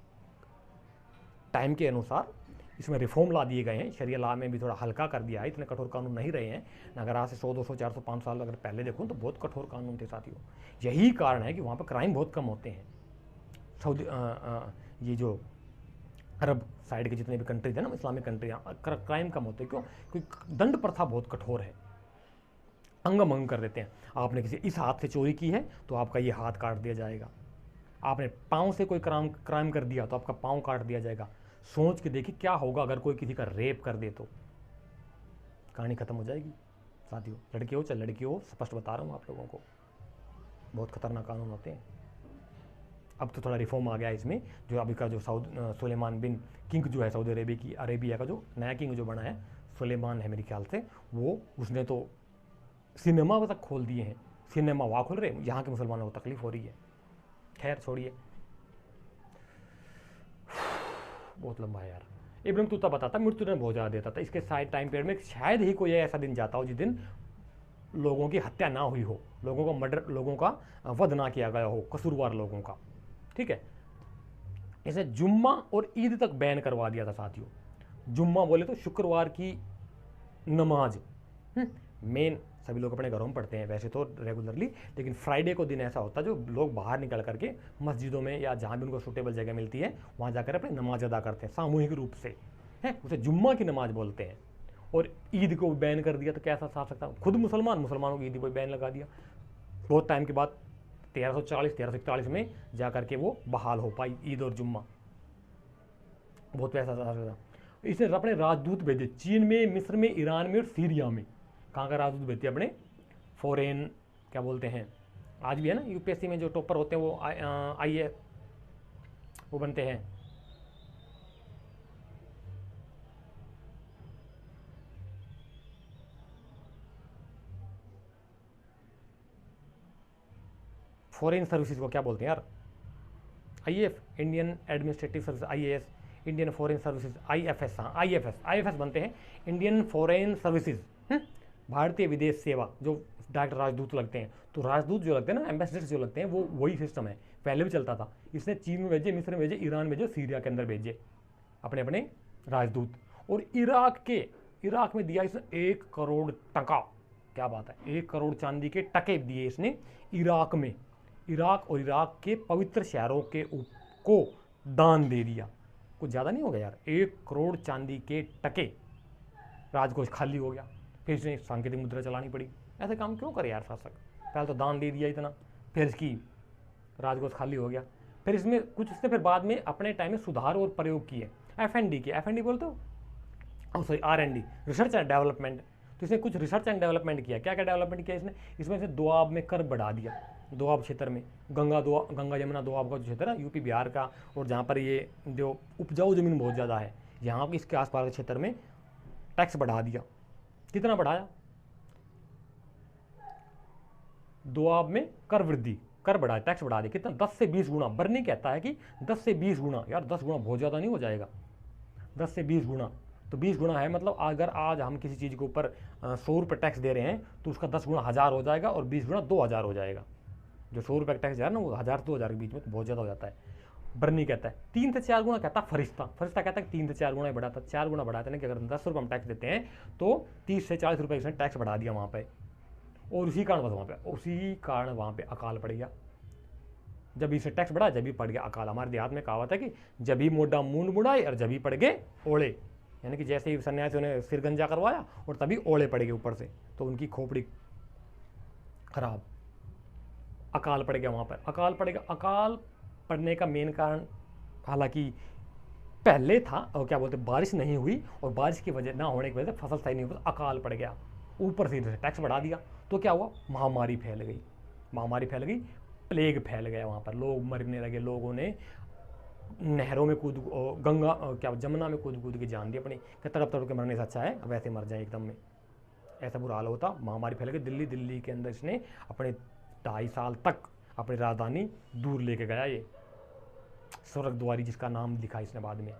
टाइम के अनुसार इसमें रिफॉर्म ला दिए गए हैं, शरिया लॉ में भी थोड़ा हल्का कर दिया है, इतने कठोर कानून नहीं रहे हैं। अगर आज से 100, 200, 400, 500 साल अगर पहले देखूँ तो बहुत कठोर कानून थे साथियों। यही कारण है कि वहाँ पर क्राइम बहुत कम होते हैं। सऊदी ये जो अरब साइड के जितने भी कंट्रीज हैं ना, इस्लामिक कंट्री, क्राइम कम होते हैं। क्यों? क्योंकि दंड प्रथा बहुत कठोर है, अंगम अंग कर देते हैं। आपने किसी इस हाथ से चोरी की है तो आपका ये हाथ काट दिया जाएगा, आपने पाँव से कोई क्राइम कर दिया तो आपका पाँव काट दिया जाएगा। सोच के देखिए क्या होगा अगर कोई किसी का रेप कर दे, तो कहानी खत्म हो जाएगी साथियों। लड़के हो चाहे लड़की हो, स्पष्ट बता रहा हूँ आप लोगों को, बहुत खतरनाक कानून होते हैं। अब तो थोड़ा रिफॉर्म आ गया इसमें, जो अभी का जो सुलेमान बिन किंग जो है सऊदी अरेबिया का जो नया किंग जो बना है, सुलेमान है मेरे ख्याल से, वो उसने तो सिनेमा तक खोल दिए हैं। सिनेमा वहाँ खोल रहे, यहाँ के मुसलमानों को तकलीफ हो रही है। खैर छोड़िए, बहुत लंबा है यार। इब्न बतूता बताता मृत्युदंड बहुत ज़्यादा देता था। इसके साइड टाइम पीरियड में शायद ही कोई ऐसा दिन जाता हो जिस दिन लोगों की हत्या ना हुई हो, लोगों का मर्डर, लोगों का वध ना किया गया हो, कसूरवार लोगों का। ठीक है, इसे जुम्मा और ईद तक बैन करवा दिया था साथियों। जुम्मा बोले तो शुक्रवार की नमाज। मेन सभी लोग अपने घरों में पढ़ते हैं वैसे तो रेगुलरली, लेकिन फ्राइडे को दिन ऐसा होता है जो लोग बाहर निकल करके मस्जिदों में या जहाँ भी उनको सूटेबल जगह मिलती है वहाँ जाकर अपनी नमाज अदा करते हैं सामूहिक रूप से, है उसे जुम्मा की नमाज बोलते हैं। और ईद को बैन कर दिया तो कैसा साफ सकता, खुद मुसलमानों की ईद को बैन लगा दिया। बहुत टाइम के बाद 1341 में जा करके वो बहाल हो पाई ईद और जुम्मा। बहुत पैसा था। इसने अपने राजदूत भेजे चीन में, मिस्र में, ईरान में और सीरिया में। कहाँ का राजदूत भेजते अपने फॉरेन, क्या बोलते हैं आज भी है ना यूपीएससी में जो टॉपर होते हैं वो आईए वो बनते हैं, फॉरेन सर्विसेज को क्या बोलते हैं यार, IAF, Indian administrative service, IAS, Indian foreign services, IFS, हाँ आईएफएस बनते हैं इंडियन फॉरेन सर्विसेज, भारतीय विदेश सेवा, जो डायरेक्ट राजदूत लगते हैं। तो राजदूत जो लगते हैं ना, एम्बेसडर्स जो लगते हैं, वो वही सिस्टम है, पहले भी चलता था। इसने चीन में भेजे, मिस्र में भेजे, ईरान में भेजे, सीरिया के अंदर भेजे अपने अपने राजदूत। और इराक में दिया इसने 1 करोड़ टका, क्या बात है, 1 करोड़ चांदी के टके दिए इसने इराक में। इराक और इराक के पवित्र शहरों को दान दे दिया। कुछ ज़्यादा नहीं हो गया यार, 1 करोड़ चांदी के टके, राजकोष खाली हो गया। फिर इसने सांकेतिक मुद्रा चलानी पड़ी। ऐसे काम क्यों करे यार शासक, पहले तो दान दे दिया इतना, फिर इसकी राजकोष खाली हो गया। फिर इसमें कुछ इसने फिर बाद में अपने टाइम में सुधार और प्रयोग किए, एफ एंड डी बोलते हो, sorry R&D, research and development. तो इसने कुछ रिसर्च एंड डेवलपमेंट किया। क्या क्या डेवलपमेंट किया इसमें से दोआब में कर बढ़ा दिया, दोआब क्षेत्र में, गंगा यमुना दोआब का जो क्षेत्र है यूपी बिहार का, और जहाँ पर ये जो उपजाऊ जमीन बहुत ज़्यादा है, यहाँ पर इसके आसपास के क्षेत्र में टैक्स बढ़ा दिया। कितना बढ़ाया, दोआब में कर वृद्धि, कर बढ़ाया, टैक्स बढ़ा दिया। कितना, 10 से 20 गुना। बर्नी कहता है कि 10 से 20 गुना। यार 10 गुना बहुत ज़्यादा नहीं हो जाएगा, 10 से 20 गुना। तो 20 गुना है मतलब अगर आज हम किसी चीज़ के ऊपर 100 रुपये टैक्स दे रहे हैं तो उसका 10 गुना 1000 हो जाएगा, और 20 गुना 2000 हो जाएगा। जो 100 रुपये का टैक्स है ना वो 1000 से 2000 के बीच में, तो बहुत ज़्यादा हो जाता है। बर्नी कहता है 3 से 4 गुना, कहता है फरिश्ता कहता है 3 से 4 गुना ही बढ़ाता, 4 गुना बढ़ाते हैं कि अगर 10 रुपये हम टैक्स देते हैं तो 30 से 40 रुपये इसने टैक्स बढ़ा दिया वहाँ पर। और उसी कारण वहाँ पे अकाल पड़ गया। जब इसे टैक्स बढ़ा जब भी पड़ गया अकाल। हमारे देहात में कहावत है कि जब भी मोटा मूंड मुड़ाए और जब भी पड़ गए ओले, यानी कि जैसे ही सन्यासी ने सिर गंजा करवाया और तभी ओले पड़ गए ऊपर से, तो उनकी खोपड़ी खराब, अकाल पड़ गया वहाँ पर। अकाल पड़ेगा, अकाल पड़ने का मेन कारण हालांकि पहले था, और क्या बोलते बारिश नहीं हुई, और बारिश की वजह ना होने की वजह से फसल सही नहीं हुई, अकाल पड़ गया। ऊपर से टैक्स बढ़ा दिया तो क्या हुआ, महामारी फैल गई, प्लेग फैल गया वहाँ पर, लोग मरने लगे। लोगों ने नहरों में जमुना में कूद के जान दी अपनी, कि तड़प के मरने से अच्छा है अब ऐसे मर जाए एकदम में। ऐसा बुरा हाल होता, महामारी फैल गई। दिल्ली के अंदर इसने अपने 2.5 साल तक अपनी राजधानी दूर लेके गया। ये स्वर्गद्वारी जिसका नाम लिखा इसने बाद में,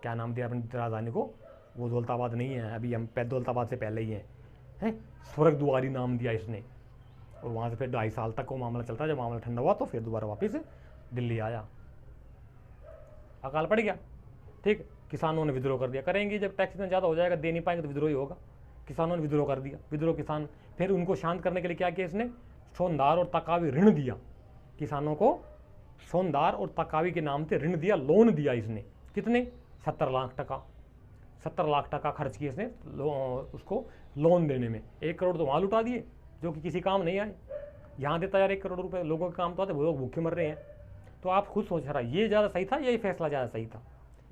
क्या नाम दिया अपनी राजधानी को, वो दौलताबाद नहीं है, अभी हम दौलताबाद से पहले ही हैं, स्वर्गद्वारी नाम दिया इसने। और वहाँ से फिर 2.5 साल तक वो मामला चलता। जब मामला ठंडा हुआ तो फिर दोबारा वापस दिल्ली आया, अकाल पड़ गया। ठीक, किसानों ने विद्रोह कर दिया। करेंगे जब टैक्स इतना ज़्यादा हो जाएगा, दे नहीं पाएंगे तो विद्रोह ही होगा। किसानों ने विद्रोह कर दिया, किसान। फिर उनको शांत करने के लिए क्या किया इसने, सोनदार और तकावी ऋण दिया किसानों को, सोनदार और तकावी के नाम से ऋण दिया, लोन दिया इसने। कितने, 70 लाख टका खर्च किए इसने उसको लोन देने में। 1 करोड़ तो वहाँ लुटा दिए जो कि किसी काम नहीं आए। यहाँ देता यार 1 करोड़ रुपए, लोगों के काम तो आते, वो लोग भूखे मर रहे हैं। तो आप खुद सोच रहा, ये ज़्यादा सही था या ये फैसला ज़्यादा सही था?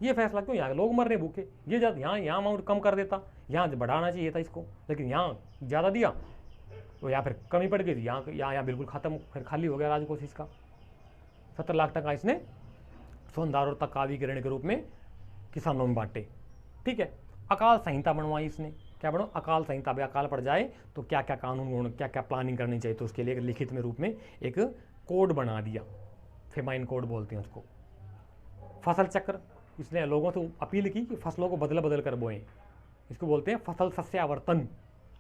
ये फैसला क्यों, यहाँ लोग मर रहे हैं भूखे, ये ज़्यादा यहाँ अमाउंट कम कर देता, यहाँ बढ़ाना चाहिए था इसको, लेकिन यहाँ ज़्यादा दिया तो यहाँ फिर कमी पड़ गई, यहाँ बिल्कुल ख़त्म, फिर खाली हो गया राजकोष इसका। 70 लाख टका इसने सोनदार और तकावी के ऋण के रूप में किसानों में बांटे। ठीक है, अकाल संहिता बनवाई इसने। क्या बनो, अकाल संहिता। भाई अकाल पड़ जाए तो क्या क्या कानून, क्या क्या प्लानिंग करनी चाहिए, तो उसके लिए लिखित में रूप में एक कोड बना दिया, फेमाइन कोड बोलते हैं उसको। फसल चक्र, इसने लोगों से अपील की कि फसलों को बदल कर बोएं, इसको बोलते हैं फसल सस्यावर्तन।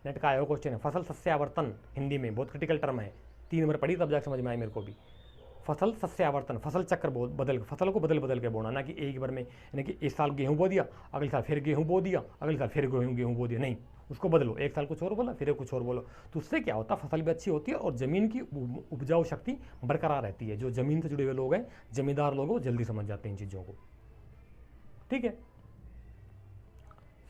नेट का आया क्वेश्चन है, फसल सस्यावर्तन हिंदी में बहुत क्रिटिकल टर्म है, 3 नंबर पढ़ी तब जाकर समझ में आए मेरे को भी। फसल सस्यावर्तन, फसल चक्र बदल, फसल को बदल बदल के बोना, ना कि एक बार में, यानी कि इस साल गेहूँ बो दिया, अगले साल फिर गेहूँ बो दिया, अगले साल फिर गेहूँ बो दिया, नहीं, उसको बदलो, एक साल कुछ और बोला फिर कुछ और बोलो। तो उससे क्या होता है, फसल भी अच्छी होती है और ज़मीन की उपजाऊ शक्ति बरकरार रहती है। जो ज़मीन से जुड़े हुए लोग हैं, जमींदार लोग, वो जल्दी समझ जाते हैं इन चीज़ों को। ठीक है,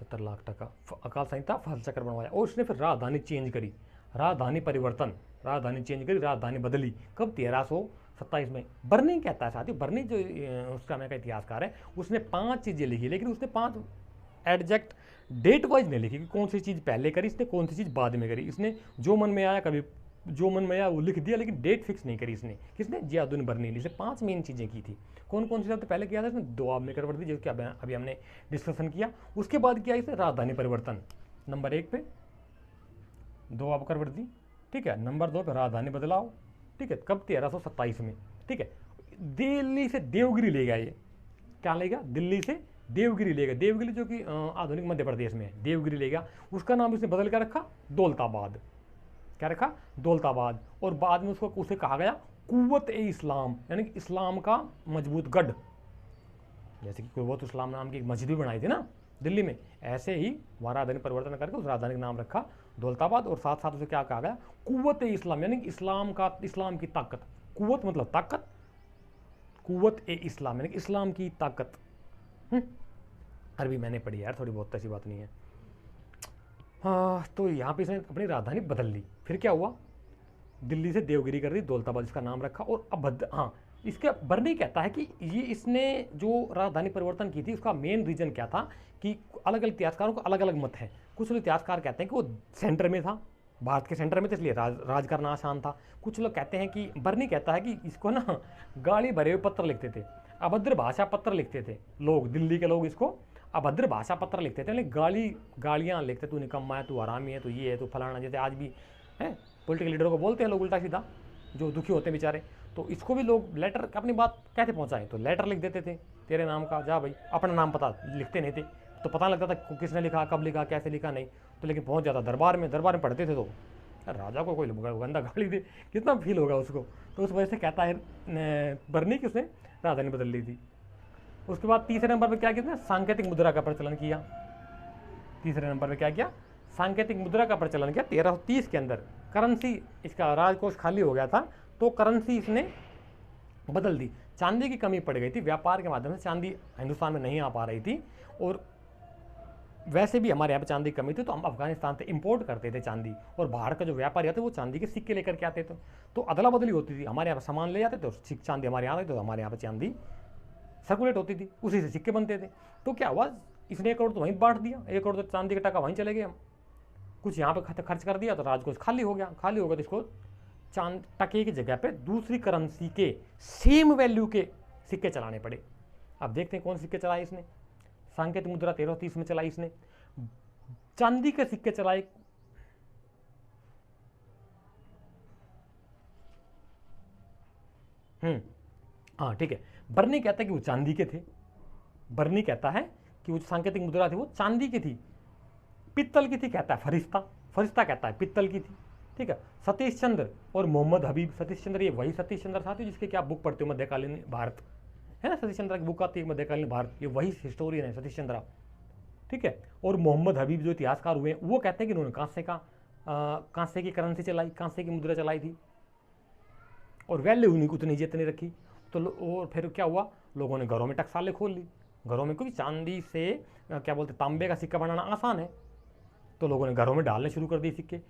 70 लाख टका अकाल संहिता फसल चक्र बनवाया। और उसने फिर राजधानी चेंज करी, राजधानी परिवर्तन, राजधानी चेंज करी, राजधानी बदली। कब? 1327 में। बर्नी कहता है साथियों, बर्नी जो उसका मैं का इतिहासकार है, उसने 5 चीज़ें लिखी, लेकिन उसने 5 एग्जैक्ट डेट वाइज नहीं लिखी कि कौन सी चीज़ पहले करी इसने, कौन सी चीज़ बाद में करी। इसने जो मन में आया, कभी जो मन में आया वो लिख दिया, लेकिन डेट फिक्स नहीं करी इसने। किसने? जियाउद्दीन बर्नी ने। इसने 5 मेन चीज़ें की थी। कौन कौन सी सबसे पहले किया था इसने? दोआब में करवट दी, जो कि अभी हमने डिस्कशन किया। उसके बाद किया इसने राजधानी परिवर्तन, नंबर 1 पे दोआब करवट दी, ठीक है। नंबर 2 पे राजधानी बदलाव, ठीक है। कब? 1327 में, ठीक है। दिल्ली से देवगिरी ले गया। ये क्या ले गया? दिल्ली से देवगिरी ले गया। देवगिरी जो कि आधुनिक मध्य प्रदेश में है, देवगिरी ले गया। उसका नाम इसने बदल कर रखा दौलताबाद। क्या रखा? दौलताबाद। और बाद में उसको उसे कहा गया कुव्वत-ए-इस्लाम, यानी कि इस्लाम का मजबूत गढ़। जैसे कि कुव्वत-उल-इस्लाम नाम की एक मस्जिद भी बनाई थी ना दिल्ली में, ऐसे ही वहाँ राजधानी परिवर्तन करके उस राजधानी का नाम रखा दौलताबाद। और साथ साथ उसे क्या कहा गया? कुव्वत-ए-इस्लाम, यानी कि इस्लाम की ताकत। कुव्वत मतलब ताकत, कुव्वत-ए-इस्लाम यानी कि इस्लाम की ताकत। अरबी मैंने पढ़ी यार, थोड़ी बहुत, ऐसी बात नहीं है। हाँ, तो यहाँ पे इसने अपनी राजधानी बदल ली। फिर क्या हुआ? दिल्ली से देवगिरी कर दी, दौलताबाद इसका नाम रखा। और अब हाँ, इसका बर्नी कहता है कि ये इसने जो राजधानी परिवर्तन की थी, उसका मेन रीजन क्या था कि अलग अलग इतिहासकारों का अलग अलग मत है। कुछ लोग इतिहासकार कहते हैं कि वो सेंटर में था, भारत के सेंटर में था, इसलिए राज करना आसान था। कुछ लोग कहते हैं कि बर्नी कहता है कि इसको ना गाली भरे हुए पत्र लिखते थे, अभद्र भाषा पत्र लिखते थे लोग, दिल्ली के लोग इसको अभद्र भाषा पत्र लिखते थे, गालियाँ लिखते, तू निकम्मा है, तू हरामी है, तू ये है, तू फलाना, जैसे आज भी है पॉलिटिकल लीडरों को बोलते हैं लोग उल्टा सीधा, जो दुखी होते हैं बेचारे। तो इसको भी लोग लेटर, अपनी बात कैसे पहुंचाएं, तो लेटर लिख देते थे तेरे नाम का, जा भाई, अपना नाम पता लिखते नहीं थे, तो पता लगता था किसने लिखा, कब लिखा, कैसे लिखा, नहीं तो लेकिन पहुंच जाता दरबार में पढ़ते थे। तो राजा को कोई गंदा गाली दे, कितना फील होगा उसको। तो उस वजह से कहता है बर्नी कि उसने राजधानी बदल ली थी। उसके बाद तीसरे नंबर पर क्या किया? सांकेतिक मुद्रा का प्रचलन किया। तीसरे नंबर पर क्या किया? सांकेतिक मुद्रा का प्रचलन किया 1330 के अंदर। करेंसी, इसका राजकोष खाली हो गया था, तो करेंसी इसने बदल दी। चांदी की कमी पड़ गई थी, व्यापार के माध्यम से चांदी हिंदुस्तान में नहीं आ पा रही थी, और वैसे भी हमारे यहाँ पे चांदी की कमी थी, तो हम अफगानिस्तान से इंपोर्ट करते थे चांदी, और बाहर का जो व्यापारी आते वो चांदी के सिक्के लेकर के आते थे, तो अदला बदली होती थी। हमारे यहाँ पर सामान ले जाते थे, तो चांदी हमारे यहाँ आती, तो हमारे यहाँ पर चांदी सर्कुलेट होती थी, उसी से सिक्के बनते थे। तो क्या हुआ? इसने 1 करोड़ तो वहीं बांट दिया, 1 करोड़ तो चांदी का टका वहीं चले गए हम, कुछ यहाँ पे खर्च कर दिया, तो राजकोष खाली हो गया। खाली हो गया तो इसको टके की जगह पे दूसरी करेंसी के सेम वैल्यू के सिक्के चलाने पड़े। अब देखते हैं कौन सिक्के चलाए इसने। सांकेतिक मुद्रा 1330 में चलाई इसने, चांदी के सिक्के चलाए हाँ ठीक है। बर्नी कहता है कि वो चांदी के थे, बर्नी कहता है कि वो सांकेतिक मुद्रा थी वो चांदी की थी, पित्तल की थी कहता है फरिश्ता कहता है पित्तल की थी, ठीक है। सतीश चंद्र और मोहम्मद हबीब, सतीश चंद्र ये वही सतीश चंद्र साथी जिसके क्या बुक पढ़ते हो मध्यकालीन भारत, है ना, सतीश चंद्र की बुक आती है मध्यकालीन भारत, ये वही हिस्टोरियन है सतीश चंद्रा, ठीक है। और मोहम्मद हबीब जो इतिहासकार हुए वो कहते हैं कि उन्होंने कांसे की करेंसी चलाई, कांसे की मुद्रा चलाई थी, और वैल्यू उन्हीं उतनी जितनी रखी। तो और फिर क्या हुआ, लोगों ने घरों में टकसालें खोल ली, घरों में, क्योंकि चांदी से क्या बोलते तांबे का सिक्का बनाना आसान है, तो लोगों ने घरों में डालने शुरू कर दिए सिक्के।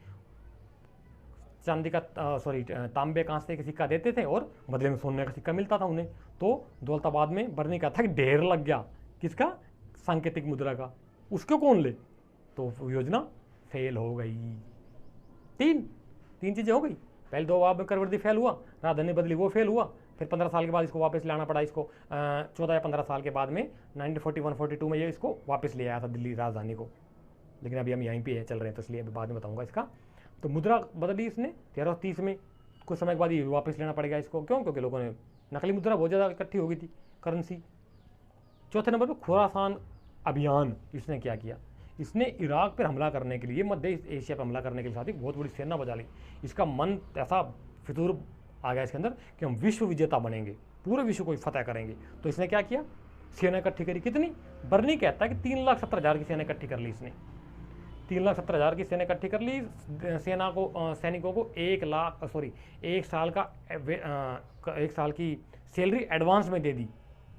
चांदी का तांबे कांसे का सिक्का देते थे और बदले में सोने का सिक्का मिलता था उन्हें। तो दौलताबाद में बर्नी का था कि ढेर लग गया, किसका? सांकेतिक मुद्रा का। उसको कौन ले? तो योजना फेल हो गई। तीन चीज़ें हो गई। पहले 2 बार में करवर्दी फेल हुआ, राजधानी बदली वो फेल हुआ, फिर 15 साल के बाद इसको वापस लाना पड़ा, इसको 14 या 15 साल के बाद में 1941-42 में ये इसको वापस ले आया था दिल्ली राजधानी को। लेकिन अभी हम यहीं पे चल रहे हैं, तो इसलिए अभी बाद में बताऊंगा इसका। तो मुद्रा बदली इसने 1330 में, कुछ समय के बाद ये वापस लेना पड़ेगा इसको। क्यों? क्योंकि लोगों ने नकली मुद्रा बहुत ज़्यादा इकट्ठी हो गई थी, करेंसी। चौथे नंबर पर खुरासान अभियान इसने क्या किया? इसने इराक पर हमला करने के लिए, मध्य एशिया पर हमला करने के लिए साथ ही बहुत बड़ी सेना बजा ली। इसका मन ऐसा फितूर आ गया इसके अंदर कि हम विश्व विजेता बनेंगे, पूरे विश्व को फतह करेंगे। तो इसने क्या किया, सेना इकट्ठी करी। कितनी, बर्नी कहता है कि 3,70,000 की सेना इकट्ठी कर ली इसने। 3,70,000 की सेना इकट्ठी कर ली। सेना को, सैनिकों को 1 साल की सैलरी एडवांस में दे दी।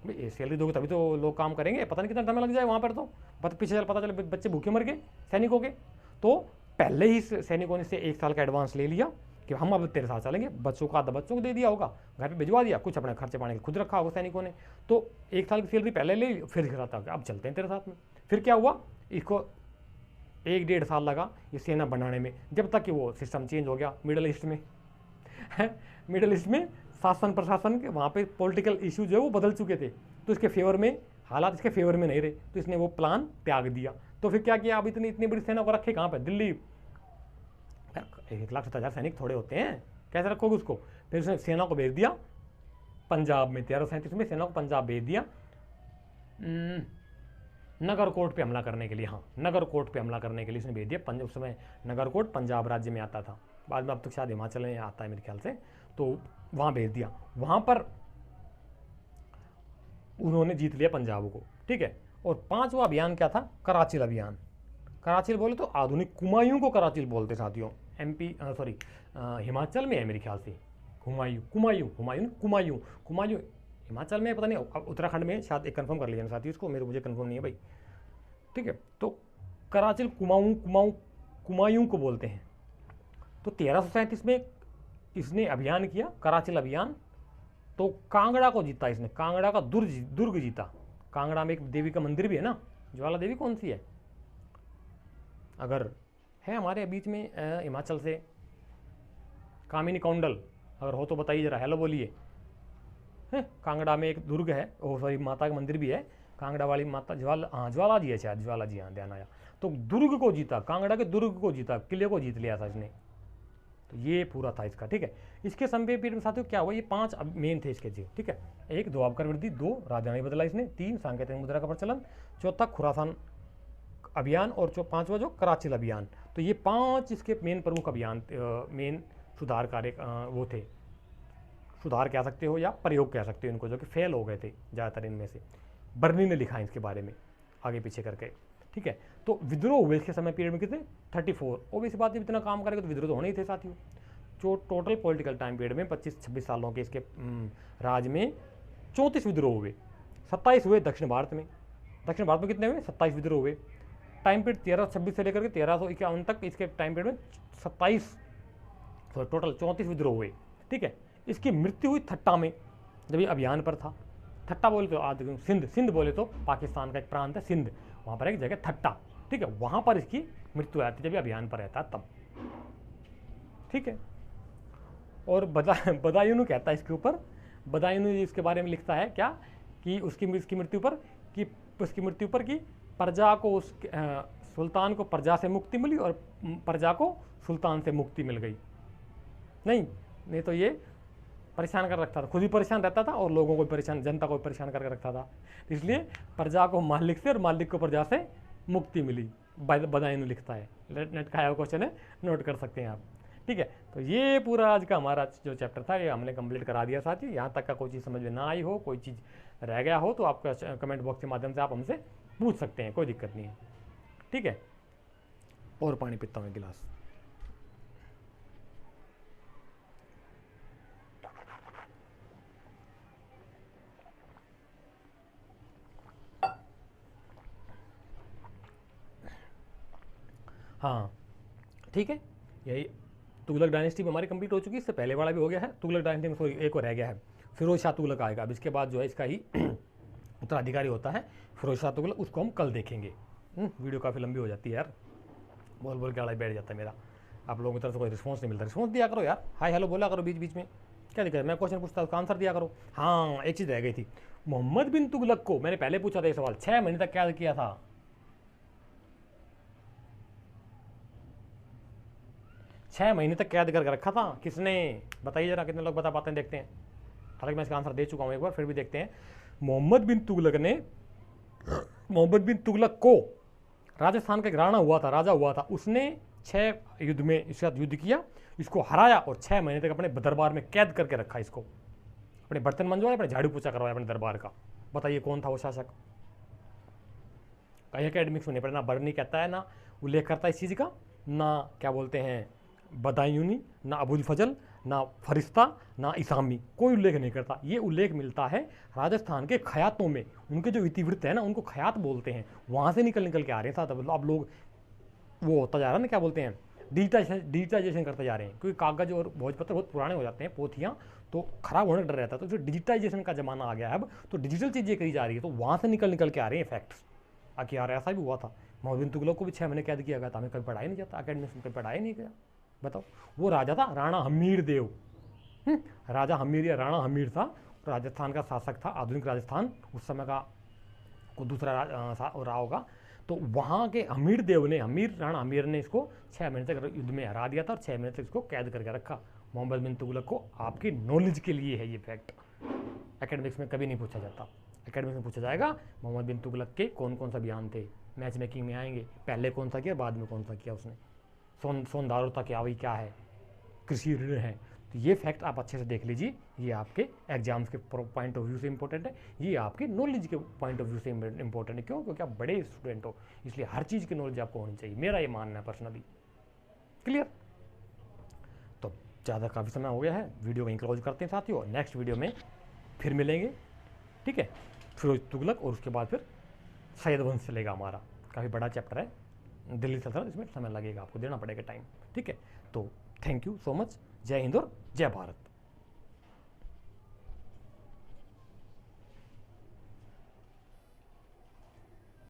भाई सैलरी दोगे तभी तो लोग काम करेंगे, पता नहीं कितना टाइम लग जाए वहाँ पर। तो पीछे पता चले बच्चे भूखे मर गए सैनिकों के। तो पहले ही सैनिकों ने से 1 साल का एडवांस ले लिया कि हम अब तेरे साथ चलेंगे। बच्चों का आधा बच्चों को दे दिया होगा, घर पे भिजवा दिया, कुछ अपने खर्चे पानी खुद रखा होगा सैनिकों ने। तो 1 साल की सैलरी पहले ले ली, फिर कहता है अब चलते हैं तेरे साथ में। फिर क्या हुआ, इसको 1-1.5 साल लगा ये सेना बनाने में, जब तक कि वो सिस्टम चेंज हो गया मिडल ईस्ट में। मिडल ईस्ट में शासन प्रशासन के वहाँ पे पॉलिटिकल इशू जो है वो बदल चुके थे, तो इसके फेवर में, हालात इसके फेवर में नहीं रहे, तो इसने वो प्लान त्याग दिया। तो फिर क्या किया, अब इतनी बड़ी सेना को रखे कहाँ पे, दिल्ली। 1,70,000 सैनिक थोड़े होते हैं, कैसे रखोगे उसको। फिर उसने सेना को भेज दिया पंजाब में, 1337 में सेना को पंजाब भेज दिया नगरकोट पे हमला करने के लिए। हाँ, नगरकोट पे हमला करने के लिए इसने भेज दिया। उस समय नगरकोट पंजाब राज्य में आता था, बाद में अब तो शायद हिमाचल में आता है मेरे ख्याल से। तो वहाँ भेज दिया, वहाँ पर उन्होंने जीत लिया पंजाब को, ठीक है। और 5वां अभियान क्या था, कराचिल अभियान। कराचिल बोले तो आधुनिक कुमायूं को कराचिल बोलते साथियों। हिमाचल में है मेरे ख्याल से कुमायूं हिमाचल में, पता नहीं अब उत्तराखंड में शायद। एक कंफर्म कर लीजिए साथियों इसको, मुझे कंफर्म नहीं है भाई, ठीक है। तो कराचिल कुमायूं को बोलते हैं। तो 1337 में इसने अभियान किया, कराचिल अभियान। तो कांगड़ा को जीता इसने, कांगड़ा का दुर्ग जीता। कांगड़ा में एक देवी का मंदिर भी है ना, ज्वाला देवी कौन सी है, अगर है हमारे बीच में हिमाचल से, कामिनी कौंडल अगर हो तो बताइए जरा, हेलो बोलिए। है कांगड़ा में एक दुर्ग है, माता का मंदिर भी है, कांगड़ा वाली माता, ज्वाला जी है शायद, ज्वाला जी, हाँ ध्यान आया। तो दुर्ग को जीता, कांगड़ा के दुर्ग को जीता, किले को जीत लिया था इसने। तो ये पूरा था इसका, ठीक है। इसके समय पीरियड में साथियों क्या हुआ, ये 5 मेन थे इसके जी, ठीक है। 1 दोआबकर वृद्धि, 2 राजधानी बदला इसने, 3 सांकेतिक मुद्रा का प्रचलन, 4था खुरासान अभियान, और 5वां जो कराचिल अभियान। तो ये 5 इसके मेन प्रमुख अभियान, मेन सुधार कार्य वो थे, सुधार कह सकते हो या प्रयोग कह सकते हो इनको, जो कि फेल हो गए थे ज़्यादातर इनमें से। बर्नी ने लिखा है इसके बारे में आगे पीछे करके, ठीक है। तो विद्रोह हुए इसके समय पीरियड में कितने, 34। ऑब्वियस बात है, इतना काम करेगा तो विद्रोह तो होने ही थे साथियों। जो टोटल पॉलिटिकल टाइम पीरियड में 25-26 सालों के इसके राज में 34 विद्रोह हुए। 27 हुए दक्षिण भारत में। दक्षिण भारत में कितने हुए, 27 विद्रोह हुए। टाइम पीरियड 1326 से लेकर के 1351 तक इसके टाइम पीरियड में टोटल 34 विद्रोह हुए, ठीक है। इसकी मृत्यु हुई थट्टा में, जब ये अभियान पर था। थट्टा बोले तो आज सिंध बोले तो पाकिस्तान का एक प्रांत है सिंध, वहाँ पर एक जगह थट्टा, ठीक है, वहाँ पर इसकी मृत्यु आती जब ये अभियान पर रहता तब, ठीक है। और बदायूं कहता है इसके ऊपर, बदायूं इसके बारे में लिखता है क्या कि उसकी मृत्यु पर कि प्रजा को सुल्तान को प्रजा से मुक्ति मिली और प्रजा को सुल्तान से मुक्ति मिल गई। नहीं तो ये परेशान कर रखता था, खुद ही परेशान रहता था और लोगों को परेशान, जनता को परेशान करके रखता था। इसलिए प्रजा को मालिक से और मालिक को प्रजा से मुक्ति मिली, बदायूं लिखता है। नेट का आया क्वेश्चन है, नोट कर सकते हैं आप, ठीक है। तो ये पूरा आज का हमारा जो चैप्टर था ये हमने कंप्लीट करा दिया साथियों। यहाँ तक का कोई चीज़ समझ में ना आई हो, कोई चीज़ रह गया हो तो आपका कमेंट बॉक्स के माध्यम से आप हमसे पूछ सकते हैं, कोई दिक्कत नहीं है, ठीक है। और पानी पीता हूँ एक गिलास। हाँ ठीक है, यही तुगलक डायनेस्टी में हमारी कंप्लीट हो चुकी है। इससे पहले वाला भी हो गया है, तुगलक डायनेस्टी में सॉरी एक और रह गया है, फिरोज शाह तुगलक आएगा। अब इसके बाद जो है इसका ही उत्तराधिकारी होता है फिरोज शाह तुगलक, उसको हम कल देखेंगे। वीडियो काफ़ी लंबी हो जाती है यार, बोल के आड़ा बैठ जाता है मेरा, आप लोगों की तरफ से कोई रिस्पॉन्स नहीं मिलता। रिस्पॉन्स दिया करो यार, हाय हेलो बोला करो बीच बीच में, क्या दिक्कत है। मैं क्वेश्चन पूछता हूँ उसका आंसर दिया करो। हाँ एक चीज़ रह गई थी, मोहम्मद बिन तुगलक को मैंने पहले पूछा था ये सवाल, 6 महीने तक कैद किया था। 6 महीने तक कैद करके रखा था किसने, बताइए जरा, कितने लोग बता पाते हैं, देखते हैं। हालांकि मैं इसका आंसर दे चुका हूँ एक बार, फिर भी देखते हैं। मोहम्मद बिन तुगलक को राजस्थान का एक राणा हुआ था, राजा हुआ था, उसने 6 युद्ध में इसके साथ युद्ध किया, इसको हराया और 6 महीने तक अपने दरबार में कैद करके रखा इसको, अपने बर्तन मंजवाए, अपने झाड़ू पोछा करवाया अपने दरबार का। बताइए कौन था वो शासक? कहीं एकेडमिक्स में नहीं पढ़ना, बर्नी कहता है ना उल्लेख करता है इस चीज़ का, ना क्या बोलते हैं बदायूनी, ना अबुल फजल, ना फरिश्ता, ना इसामी, कोई उल्लेख नहीं करता। ये उल्लेख मिलता है राजस्थान के खयातों में, उनके जो इतिवृत्त है ना उनको खयात बोलते हैं, वहाँ से निकल के आ रहे हैं साथ। अब लोग वो होता जा रहा है ना, क्या बोलते हैं डिजिटाइजेशन करते जा रहे हैं, क्योंकि कागज और भोजपत्र बहुत पुराने हो जाते हैं, पोथियाँ तो खराब होने का डर रहता है, तो जो डिजिटाइजेशन का जमाना आ गया है अब, तो डिजिटल चीज़ें करी जा रही है, तो वहाँ से निकल के आ रहे हैं फैक्ट्स। आखिर यार ऐसा भी हुआ था, मोहम्मद बिन तुगलक को भी 6 महीने कैद किया गया था, हमें कभी पढ़ाया नहीं जाता, अकेडमिक्स में कभी पढ़ाया नहीं गया। बताओ, वो राजा था राणा हमीर देव, राजा हमीर या राणा हमीर था, राजस्थान का शासक था, आधुनिक राजस्थान उस समय का को दूसरा रहा होगा। तो वहाँ के हमीर देव ने, राणा हमीर ने इसको 6 महीने तक युद्ध में हरा दिया था और 6 महीने तक इसको कैद करके रखा। मोहम्मद बिन तुगलक को, आपकी नॉलेज के लिए है ये फैक्ट, एकेडमिक्स में कभी नहीं पूछा जाता। एकेडमिक्स में पूछा जाएगा मोहम्मद बिन तुगलक के कौन कौन सा अभियान थे, मैच मेकिंग में आएंगे, पहले कौन सा किया, बाद में कौन सा किया उसने, सोनदारोता क्या वही क्या है, कृषि ऋण है। तो ये फैक्ट आप अच्छे से देख लीजिए, ये आपके एग्जाम्स के पॉइंट ऑफ व्यू से इंपॉर्टेंट है, ये आपके नॉलेज के पॉइंट ऑफ व्यू से इंपॉर्टेंट है। क्यों? क्योंकि आप बड़े स्टूडेंट हो, इसलिए हर चीज़ की नॉलेज आपको होनी चाहिए, मेरा ये मानना है पर्सनली। क्लियर? तो ज़्यादा काफ़ी समय हो गया है, वीडियो वहीं क्लोज करते हैं साथियों, नेक्स्ट वीडियो में फिर मिलेंगे। ठीक है, फिरोज तुगलक और उसके बाद फिर सैयद वंश चलेगा हमारा, काफ़ी बड़ा चैप्टर है, दिल्ली सल्तनत, इसमें समय लगेगा, आपको देना पड़ेगा टाइम। ठीक है, तो थैंक यू सो मच, जय हिंद और जय भारत।